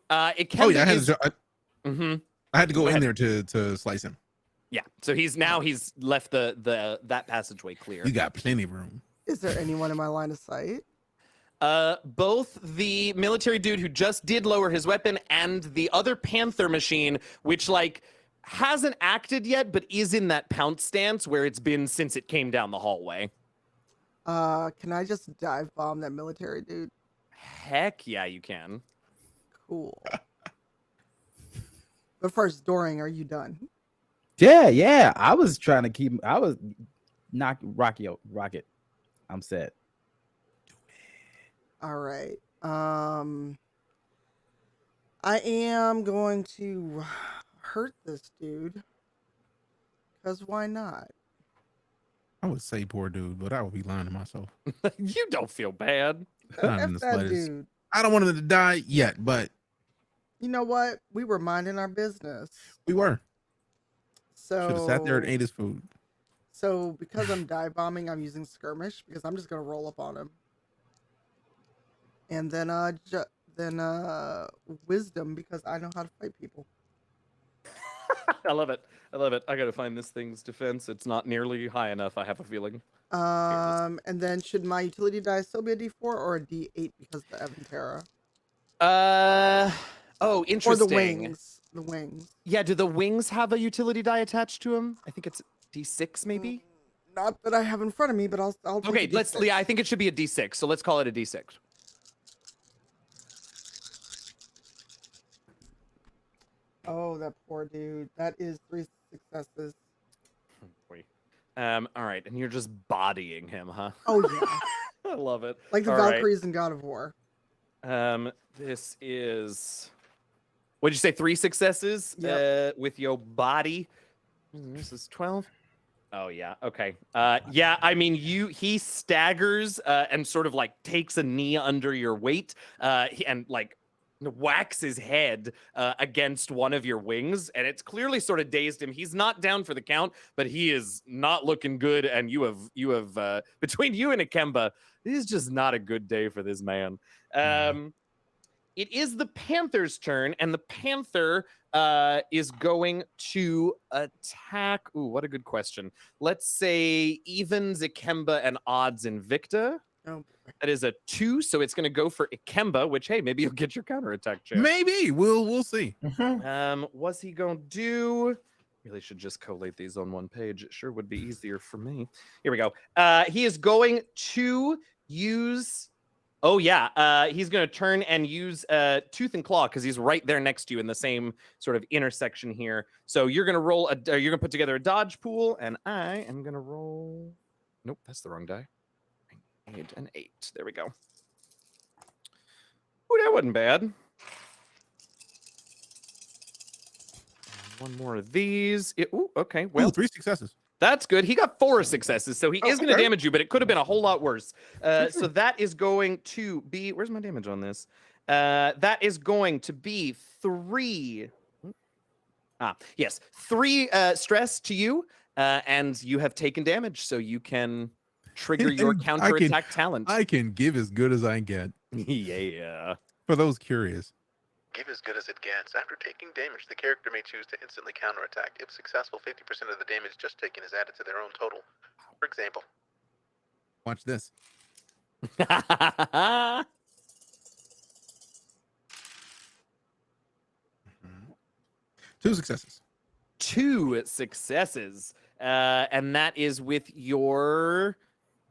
It can. Oh yeah, I had to go in ahead. there to slice him. Yeah, so he's left that passageway clear. You got plenty of room. Is there anyone in my line of sight? Both the military dude who just did lower his weapon and the other Panther machine, which hasn't acted yet, but is in that pounce stance where it's been since it came down the hallway. Can I just dive bomb that military dude? Heck yeah, you can. Cool. But first, Doring, are you done? Yeah. I was trying to keep. I was rocket. I'm set. All right. I am going to hurt this dude. Because why not? I would say poor dude, but I would be lying to myself. You don't feel bad. Not F in the that slightest. dude. I don't want him to die yet, but You know what? We were minding our business. we were. So Should have sat there and ate his food. So because I'm dive bombing, I'm using skirmish because I'm just gonna roll up on him. And then wisdom because I know how to fight people. I love it. I gotta find this thing's defense. It's not nearly high enough, I have a feeling. And then should my utility die still be a D4 or a D8 because of the Eventera? Oh, interesting. Or the wings. The wings. Yeah, do the wings have a utility die attached to them? I think it's D6 maybe? Not that I have in front of me, but I'll Okay, take a D6. I think it should be a D6, so let's call it a D6. Oh, that poor dude. That is 3 successes. Wait. All right, and you're just bodying him, huh? Oh yeah, I love it. like the All right. Valkyries in God of War. This is. What'd you say? 3 successes. Yep. With your body. This is 12. Oh yeah. Okay. Yeah. I mean, he staggers and sort of like takes a knee under your weight, and like whacks his head against one of your wings, and it's clearly sort of dazed him. He's not down for the count, but he is not looking good. And you have between you and Akemba, this is just not a good day for this man. It is the Panther's turn, and the Panther is going to attack. Ooh, what a good question. Let's say evens Ikemba and odds Invicta. Oh. That is a 2, so it's going to go for Ikemba, which, hey, maybe you'll get your counterattack chance. Maybe. We'll see. What's he going to do? Really should just collate these on one page. It sure would be easier for me. Here we go. He is going to use... Oh, yeah. He's going to turn and use Tooth and Claw because he's right there next to you in the same sort of intersection here. So you're going to roll you're going to put together a dodge pool, and I am going to roll. Nope, that's the wrong die. I need an 8. There we go. Ooh, that wasn't bad. And one more of these. Ooh, okay. Well, 3 successes. That's good. He got 4 successes, so he is going to okay. damage you, but it could have been a whole lot worse. So that is going to be... Where's my damage on this? That is going to be 3... yes. 3 stress to you, and you have taken damage, so you can trigger your counterattack talent. I can give as good as I get. Yeah. For those curious. Give as good as it gets. After taking damage, the character may choose to instantly counterattack. If successful, 50% of the damage just taken is added to their own total. For example. Watch this. 2 successes. 2 successes. And that is with your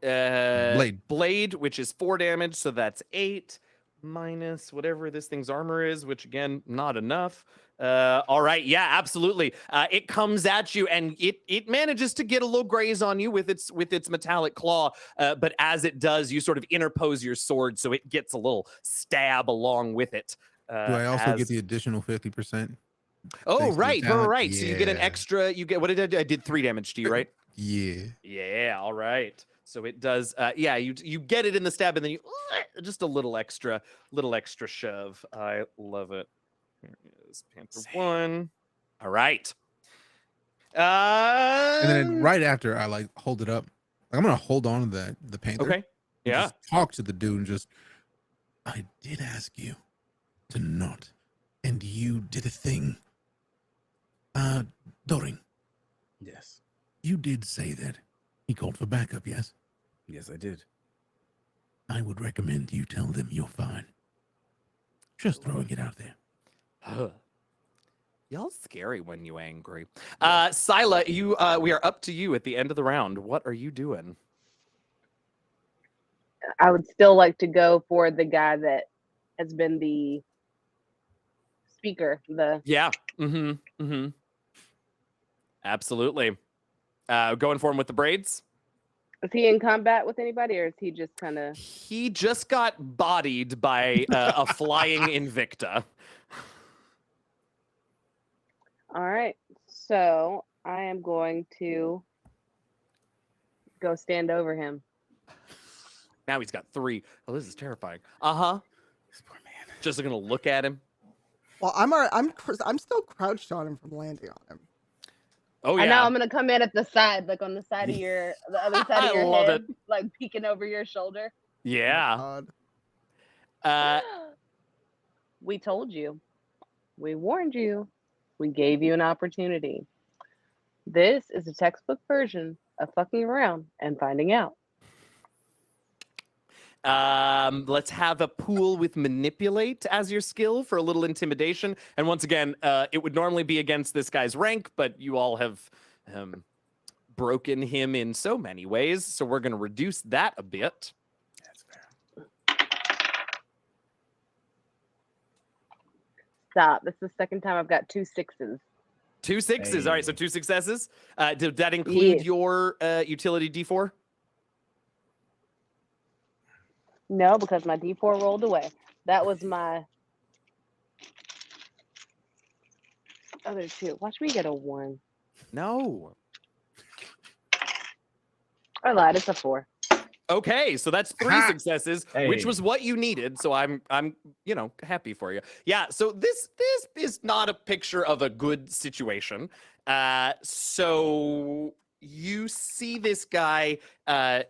blade, which is 4 damage, so that's 8. Minus whatever this thing's armor is, which again, not enough. All right, yeah, absolutely. It comes at you, and it manages to get a little graze on you with its metallic claw. But as it does, you sort of interpose your sword, so it gets a little stab along with it. Do I also get the additional 50%? Oh, right. Yeah. Yeah. So you get an extra. You get what did I do? I did 3 damage to you, right? Yeah. Yeah. All right. So it does, yeah, you get it in the stab, and then you just a little extra shove. I love it. Here is Panther 1. All right. And then right after I like hold it up, like, I'm gonna hold on to the Panther. Okay. Yeah. Just talk to the dude and just, I did ask you to not, and you did a thing. Doring. Yes. You did say that he called for backup, yes? Yes, I did. I would recommend you tell them you're fine. Just throwing it out there. Y'all scary when you angry. Sila, we are up to you at the end of the round. What are you doing? I would still like to go for the guy that has been the speaker. Yeah. Absolutely. Going for him with the braids. Is he in combat with anybody, or is he just kind of... He just got bodied by a flying Invicta. All right. So I am going to go stand over him. Now he's got 3. Oh, this is terrifying. Uh-huh. This poor man. Just gonna look at him. Well, I'm still crouched on him from landing on him. Oh yeah. I know I'm gonna come in at the side, like on the side of the other side of your love head, it. like peeking over your shoulder. Yeah. We told you. We warned you. We gave you an opportunity. This is a textbook version of fucking around and finding out. Let's have a pool with manipulate as your skill for a little intimidation. And once again, it would normally be against this guy's rank, but you all have broken him in so many ways. So we're going to reduce that a bit. That's fair. Stop. This is the second time I've got 2 6s. 2 6s. All right, so 2 successes. Did that include Yes. your utility D4? No, because my D4 rolled away. That was my other 2. Watch me get a 1. No. I lied. It's a 4. Okay, so that's 3 Ha! successes, which Hey. was what you needed. So I'm happy for you. Yeah. So this is not a picture of a good situation. So you see this guy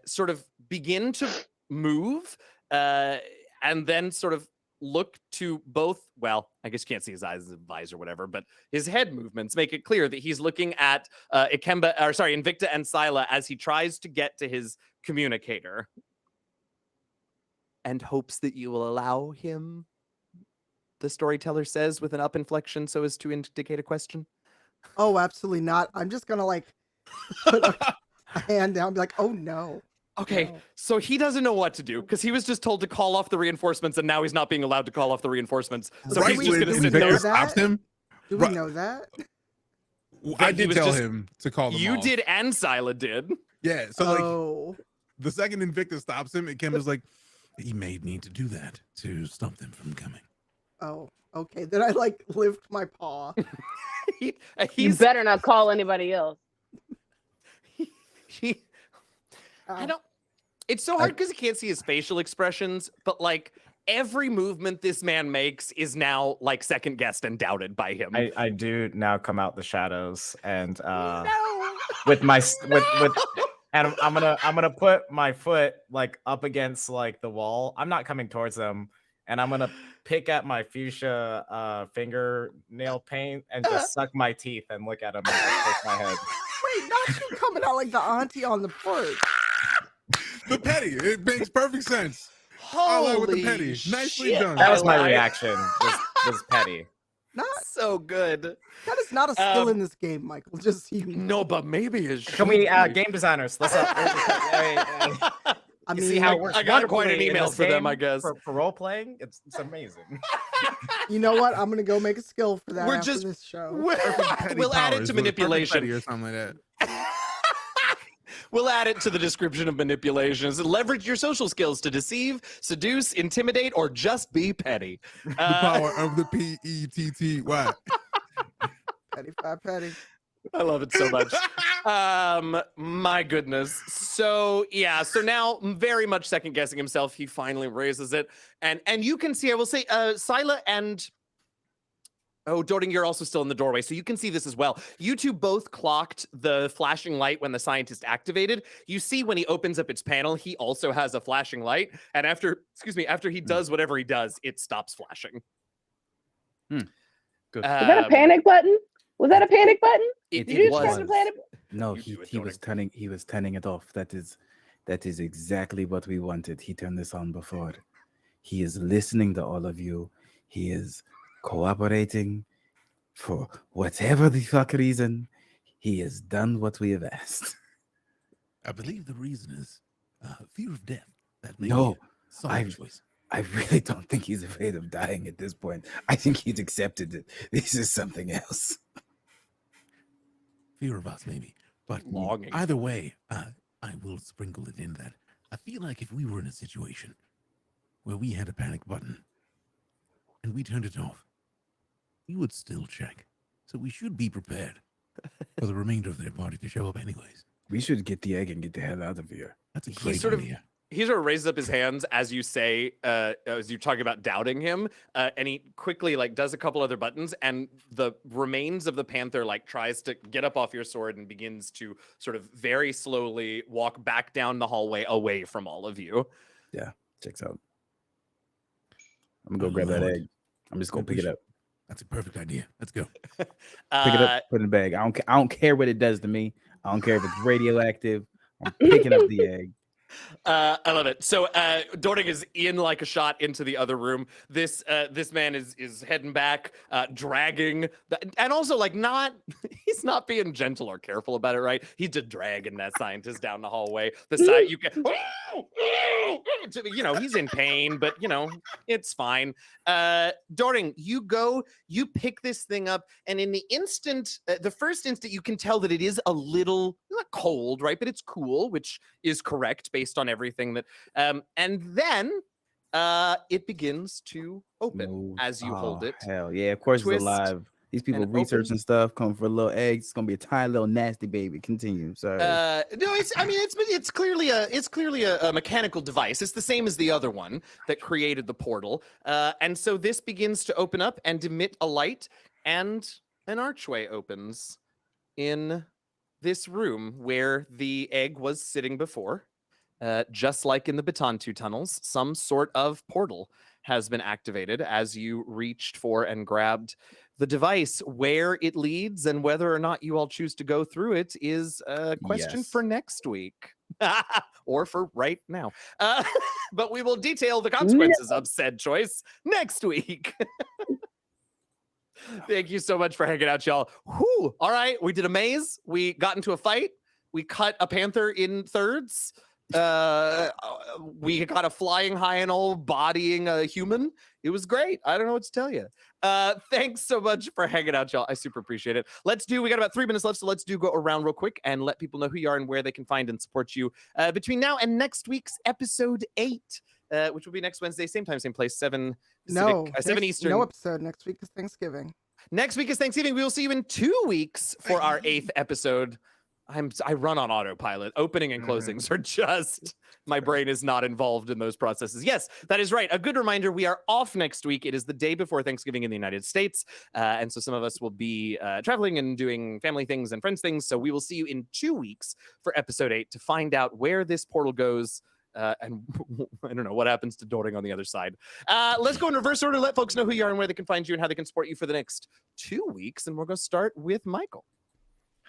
sort of begin to move, and then sort of look to both. Well, I guess you can't see his eyes, his visor, whatever, but his head movements make it clear that he's looking at Invicta and Scylla as he tries to get to his communicator and hopes that you will allow him, the storyteller says with an up inflection so as to indicate a question. Oh, absolutely not. I'm just gonna like put a hand down and be like, oh no. Okay, No. so he doesn't know what to do because he was just told to call off the reinforcements and now he's not being allowed to call off the reinforcements. So Right he's just when going to we sit know there. Invictus stops him. Do we Right. know that? I He did was tell just- him to call them You off. did and Scylla did. Yeah. So like Oh. the second Invictus stops him, and Kemba's like, he may need to do that to stop them from coming. Oh. Okay. Then I like lift my paw. You He's better not call anybody else. he, I Ow. don't. It's so hard because you can't see his facial expressions, but like every movement this man makes is now like second guessed and doubted by him. I do now come out the shadows and no. with my with and I'm gonna put my foot like up against like the wall. I'm not coming towards them, and I'm gonna pick at my fuchsia fingernail paint and just suck my teeth and look at him and shake my head. Wait, not you coming out like the auntie on the porch. The petty. It makes perfect sense. I like with the petty. Nicely shit, done. That was my I- reaction. Was petty. Not So good. that is not a skill Um, in this game, Michael. Just so you know. No, but maybe his. Can we game designers? Let's I you mean, see how it works. I got quite an wonderfully in email this for them, game I guess. for role playing. It's amazing. you know what? I'm gonna go make a skill for that We're after just- this show. Petty We'll add it powers to with a perfect manipulation. petty or something like that. We'll add it to the description of manipulations. Leverage your social skills to deceive, seduce, intimidate, or just be petty. The power of the PETTY. Petty, fat, petty. I love it so much. My goodness. So yeah, so now very much second guessing himself, he finally raises it. And you can see, I will say, Scylla and Dording, you're also still in the doorway, so you can see this as well. You two both clocked the flashing light when the scientist activated. You see when he opens up its panel, he also has a flashing light. And after he does whatever he does, it stops flashing. Good. Was that a panic button? Was that a panic button? It, Did you it just was. press the panic? No, You he, do it, he was turning it off. That is exactly what we wanted. He turned this on before. He is listening to all of you. He is cooperating for whatever the fuck reason. He has done what we have asked. I believe the reason is fear of death. That may No, be a solid I- choice. I really don't think he's afraid of dying at this point. I think he's accepted it. This is something else. Fear of us, maybe. But Longing. either way, I will sprinkle it in that I feel like if we were in a situation where we had a panic button and we turned it off, we would still check. So we should be prepared for the remainder of their party to show up anyways. We should get the egg and get the hell out of here. That's a He great sort of- idea. He sort of raises up his hands as you say, as you're talking about doubting him, and he quickly like does a couple other buttons, and the remains of the panther like tries to get up off your sword and begins to sort of very slowly walk back down the hallway away from all of you. Checks out. I'm gonna go Oh, grab that Lord. egg. I'm just gonna We pick it should- up. That's a perfect idea. Let's go. Pick it up, put it in the bag. I don't care what it does to me. I don't care if it's radioactive. I'm picking up the egg. I love it. So Dorning is in like a shot into the other room. This man is heading back, dragging, and also like not he's not being gentle or careful about it, right? He's just dragging that scientist down the hallway. The side you can, he's in pain, but it's fine. Dorning, you pick this thing up, and in the first instant, you can tell that it is a little not cold, right? But it's cool, which is correct based on everything that and then it begins to open as you hold it. Hell yeah, of course Twist it's alive. These people and researching open. stuff, come for little eggs. It's gonna be a tiny little nasty baby. Continue. Sorry. No, it's clearly a mechanical device. It's the same as the other one that created the portal. And so this begins to open up and emit a light, and an archway opens in this room where the egg was sitting before. Just like in the Batantu tunnels, some sort of portal has been activated as you reached for and grabbed the device. Where it leads and whether or not you all choose to go through it is a question for next week. Or for right now. But we will detail the consequences of said choice next week. Thank you so much for hanging out, y'all. Whew. All right, we did a maze. We got into a fight. We cut a panther in thirds. We got a flying hyena bodying a human. It was great. I don't know what to tell you. Thanks so much for hanging out, y'all. I super appreciate it. We got about 3 minutes left, so let's go around real quick and let people know who you are and where they can find and support you between now and next week's episode 8. Which will be next Wednesday, same time, same place, 7 Pacific, 7 Eastern. No episode. Next week is Thanksgiving. Next week is Thanksgiving. We will see you in 2 weeks for our 8th episode. I run on autopilot. Opening and closings are just, my brain is not involved in those processes. Yes, that is right. A good reminder, we are off next week. It is the day before Thanksgiving in the United States. And so some of us will be traveling and doing family things and friends things. So we will see you in 2 weeks for episode 8 to find out where this portal goes. And I don't know what happens to Dorning on the other side. Let's go in reverse order. Let folks know who you are and where they can find you and how they can support you for the next 2 weeks. And we're going to start with Michael.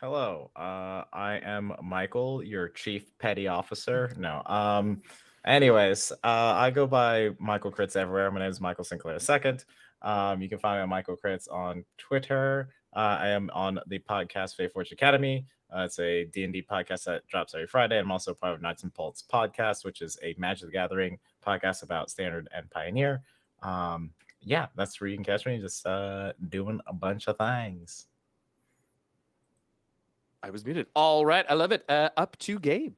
Hello, I am Michael, your chief petty officer. No, anyways, I go by Michael Crits everywhere. My name is Michael Sinclair II. You can find me on Michael Crits on Twitter. I am on the podcast Faith Forge Academy. It's a D&D podcast that drops every Friday. I'm also part of Knights and Pulse podcast, which is a Magic the Gathering podcast about Standard and Pioneer. Yeah, that's where you can catch me, just doing a bunch of things. I was muted. All right. I love it. Up to Gabe.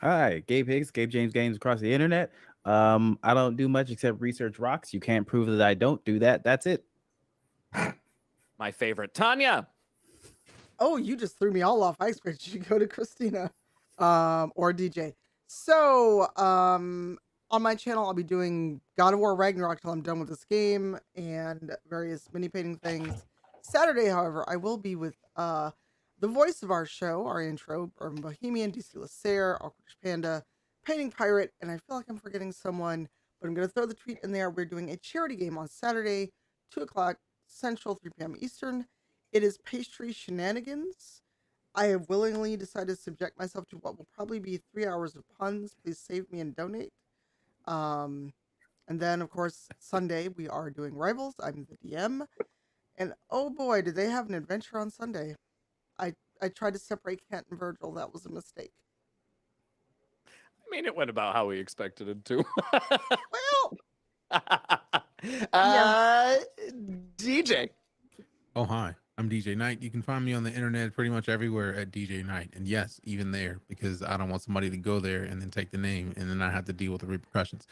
Hi, Gabe Higgs, Gabe James Games across the internet. I don't do much except research rocks. You can't prove that I don't do that. That's it. My favorite, Tanya. Oh, you just threw me all off. I expected you to go to Christina or DJ. So on my channel, I'll be doing God of War Ragnarok till I'm done with this game and various mini painting things. Saturday, however, I will be with the voice of our show, our intro, Urban Bohemian, DC Lasser, Awkward Panda, Painting Pirate, and I feel like I'm forgetting someone, but I'm going to throw the tweet in there. We're doing a charity game on Saturday, 2 o'clock Central, 3 p.m. Eastern. It is Pastry Shenanigans. I have willingly decided to subject myself to what will probably be 3 hours of puns. Please save me and donate. And then, of course, Sunday, we are doing Rivals. I'm the DM. And oh boy, did they have an adventure on Sunday. I tried to separate Kent and Virgil. That was a mistake. I mean, it went about how we expected it to. Well, DJ. Oh, hi. I'm DJ Knight. You can find me on the internet pretty much everywhere at DJ Knight. And yes, even there, because I don't want somebody to go there and then take the name and then I have to deal with the repercussions.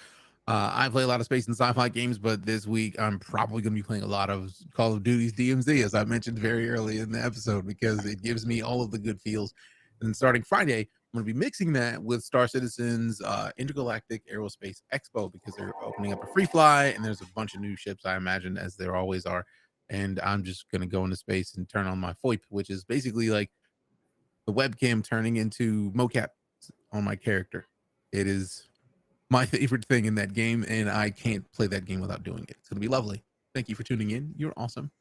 I play a lot of space and sci-fi games, but this week I'm probably going to be playing a lot of Call of Duty's DMZ, as I mentioned very early in the episode, because it gives me all of the good feels. And starting Friday, I'm going to be mixing that with Star Citizen's Intergalactic Aerospace Expo, because they're opening up a free fly and there's a bunch of new ships, I imagine, as there always are. And I'm just going to go into space and turn on my FOIP, which is basically like the webcam turning into mocap on my character. It is my favorite thing in that game, and I can't play that game without doing it. It's going to be lovely. Thank you for tuning in. You're awesome.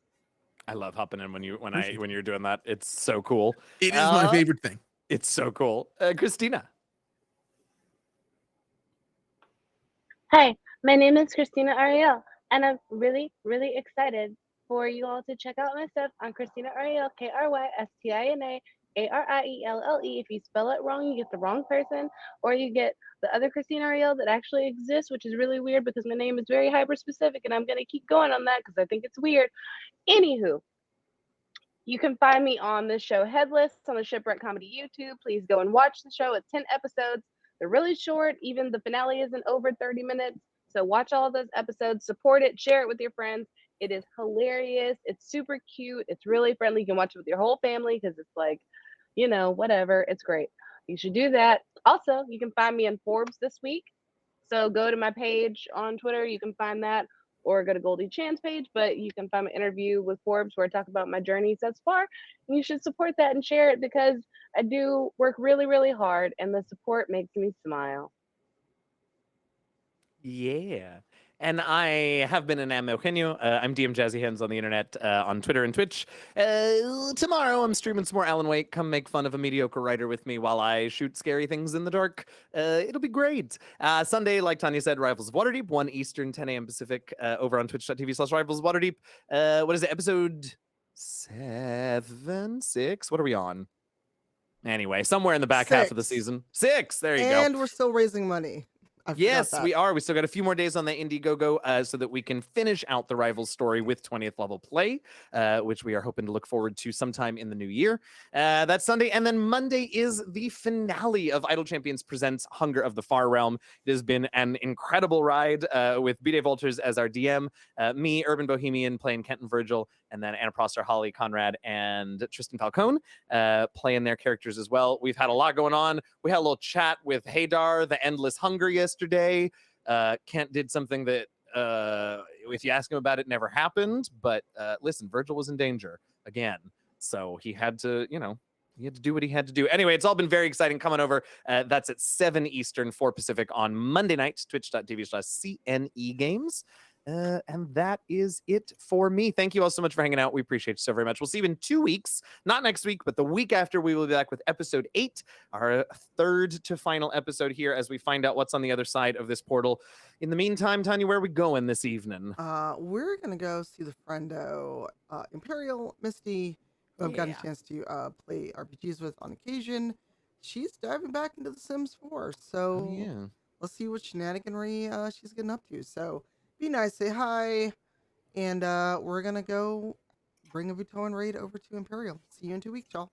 I love hopping in when you're doing that. It's so cool. It is my favorite thing. It's so cool. Christina. Hi, my name is Christina Ariel, and I'm really, really excited for you all to check out my stuff on Christina Ariel, KrystinAArielle. If you spell it wrong, you get the wrong person, or you get the other Christina Ariel that actually exists, which is really weird because my name is very hyper specific, and I'm going to keep going on that because I think it's weird. Anywho, you can find me on the show Headless on the Shipwreck Comedy YouTube. Please go and watch the show. It's 10 episodes. They're really short. Even the finale isn't over 30 minutes. So watch all of those episodes, support it, share it with your friends. It is hilarious. It's super cute. It's really friendly. You can watch it with your whole family because it's like, whatever. It's great. You should do that. Also, you can find me in Forbes this week. So go to my page on Twitter. You can find that, or go to Goldie Chan's page. But you can find my interview with Forbes where I talk about my journeys thus far. And you should support that and share it because I do work really, really hard, and the support makes me smile. Yeah. And I have been an Eugenio. I'm DM Jazzy Hands on the internet, on Twitter and Twitch. Tomorrow I'm streaming some more Alan Wake. Come make fun of a mediocre writer with me while I shoot scary things in the dark. It'll be great. Sunday, like Tanya said, Rivals of Waterdeep, 1 Eastern, 10 a.m. Pacific, over on twitch.tv/Rivals of Waterdeep. What is it? Episode 7, 6? What are we on? Anyway, somewhere in the back half of the 6. season. 6. There you go. And we're still raising money. I forgot Yes, that. we are. We still got a few more days on the Indiegogo so that we can finish out the Rivals story with 20th level play, which we are hoping to look forward to sometime in the new year. That's Sunday. And then Monday is the finale of Idle Champions Presents Hunger of the Far Realm. It has been an incredible ride with B-Day Vultures as our DM, me, Urban Bohemian, playing Kenton Virgil, and then Anna Prosser, Holly Conrad, and Tristan Falcone playing their characters as well. We've had a lot going on. We had a little chat with Haydar, the Endless Hunger, yesterday. Kent did something that, if you ask him about it, never happened. But listen, Virgil was in danger again. So he had to, he had to do what he had to do. Anyway, it's all been very exciting. Coming over. That's at 7 Eastern, 4 Pacific on Monday night, twitch.tv/CNE Games. And that is it for me. Thank you all so much for hanging out. We appreciate you so very much. We'll see you in 2 weeks. Not next week, but the week after, we will be back with episode 8, our third to final episode here as we find out what's on the other side of this portal. In the meantime, Tanya, where are we going this evening? We're going to go see the friendo, Imperial Misty, who I've gotten a chance to play RPGs with on occasion. She's diving back into The Sims 4, so let's see what shenaniganry she's getting up to. So be nice, say hi, and we're going to go bring a Vuitton raid over to Imperial. See you in 2 weeks, y'all.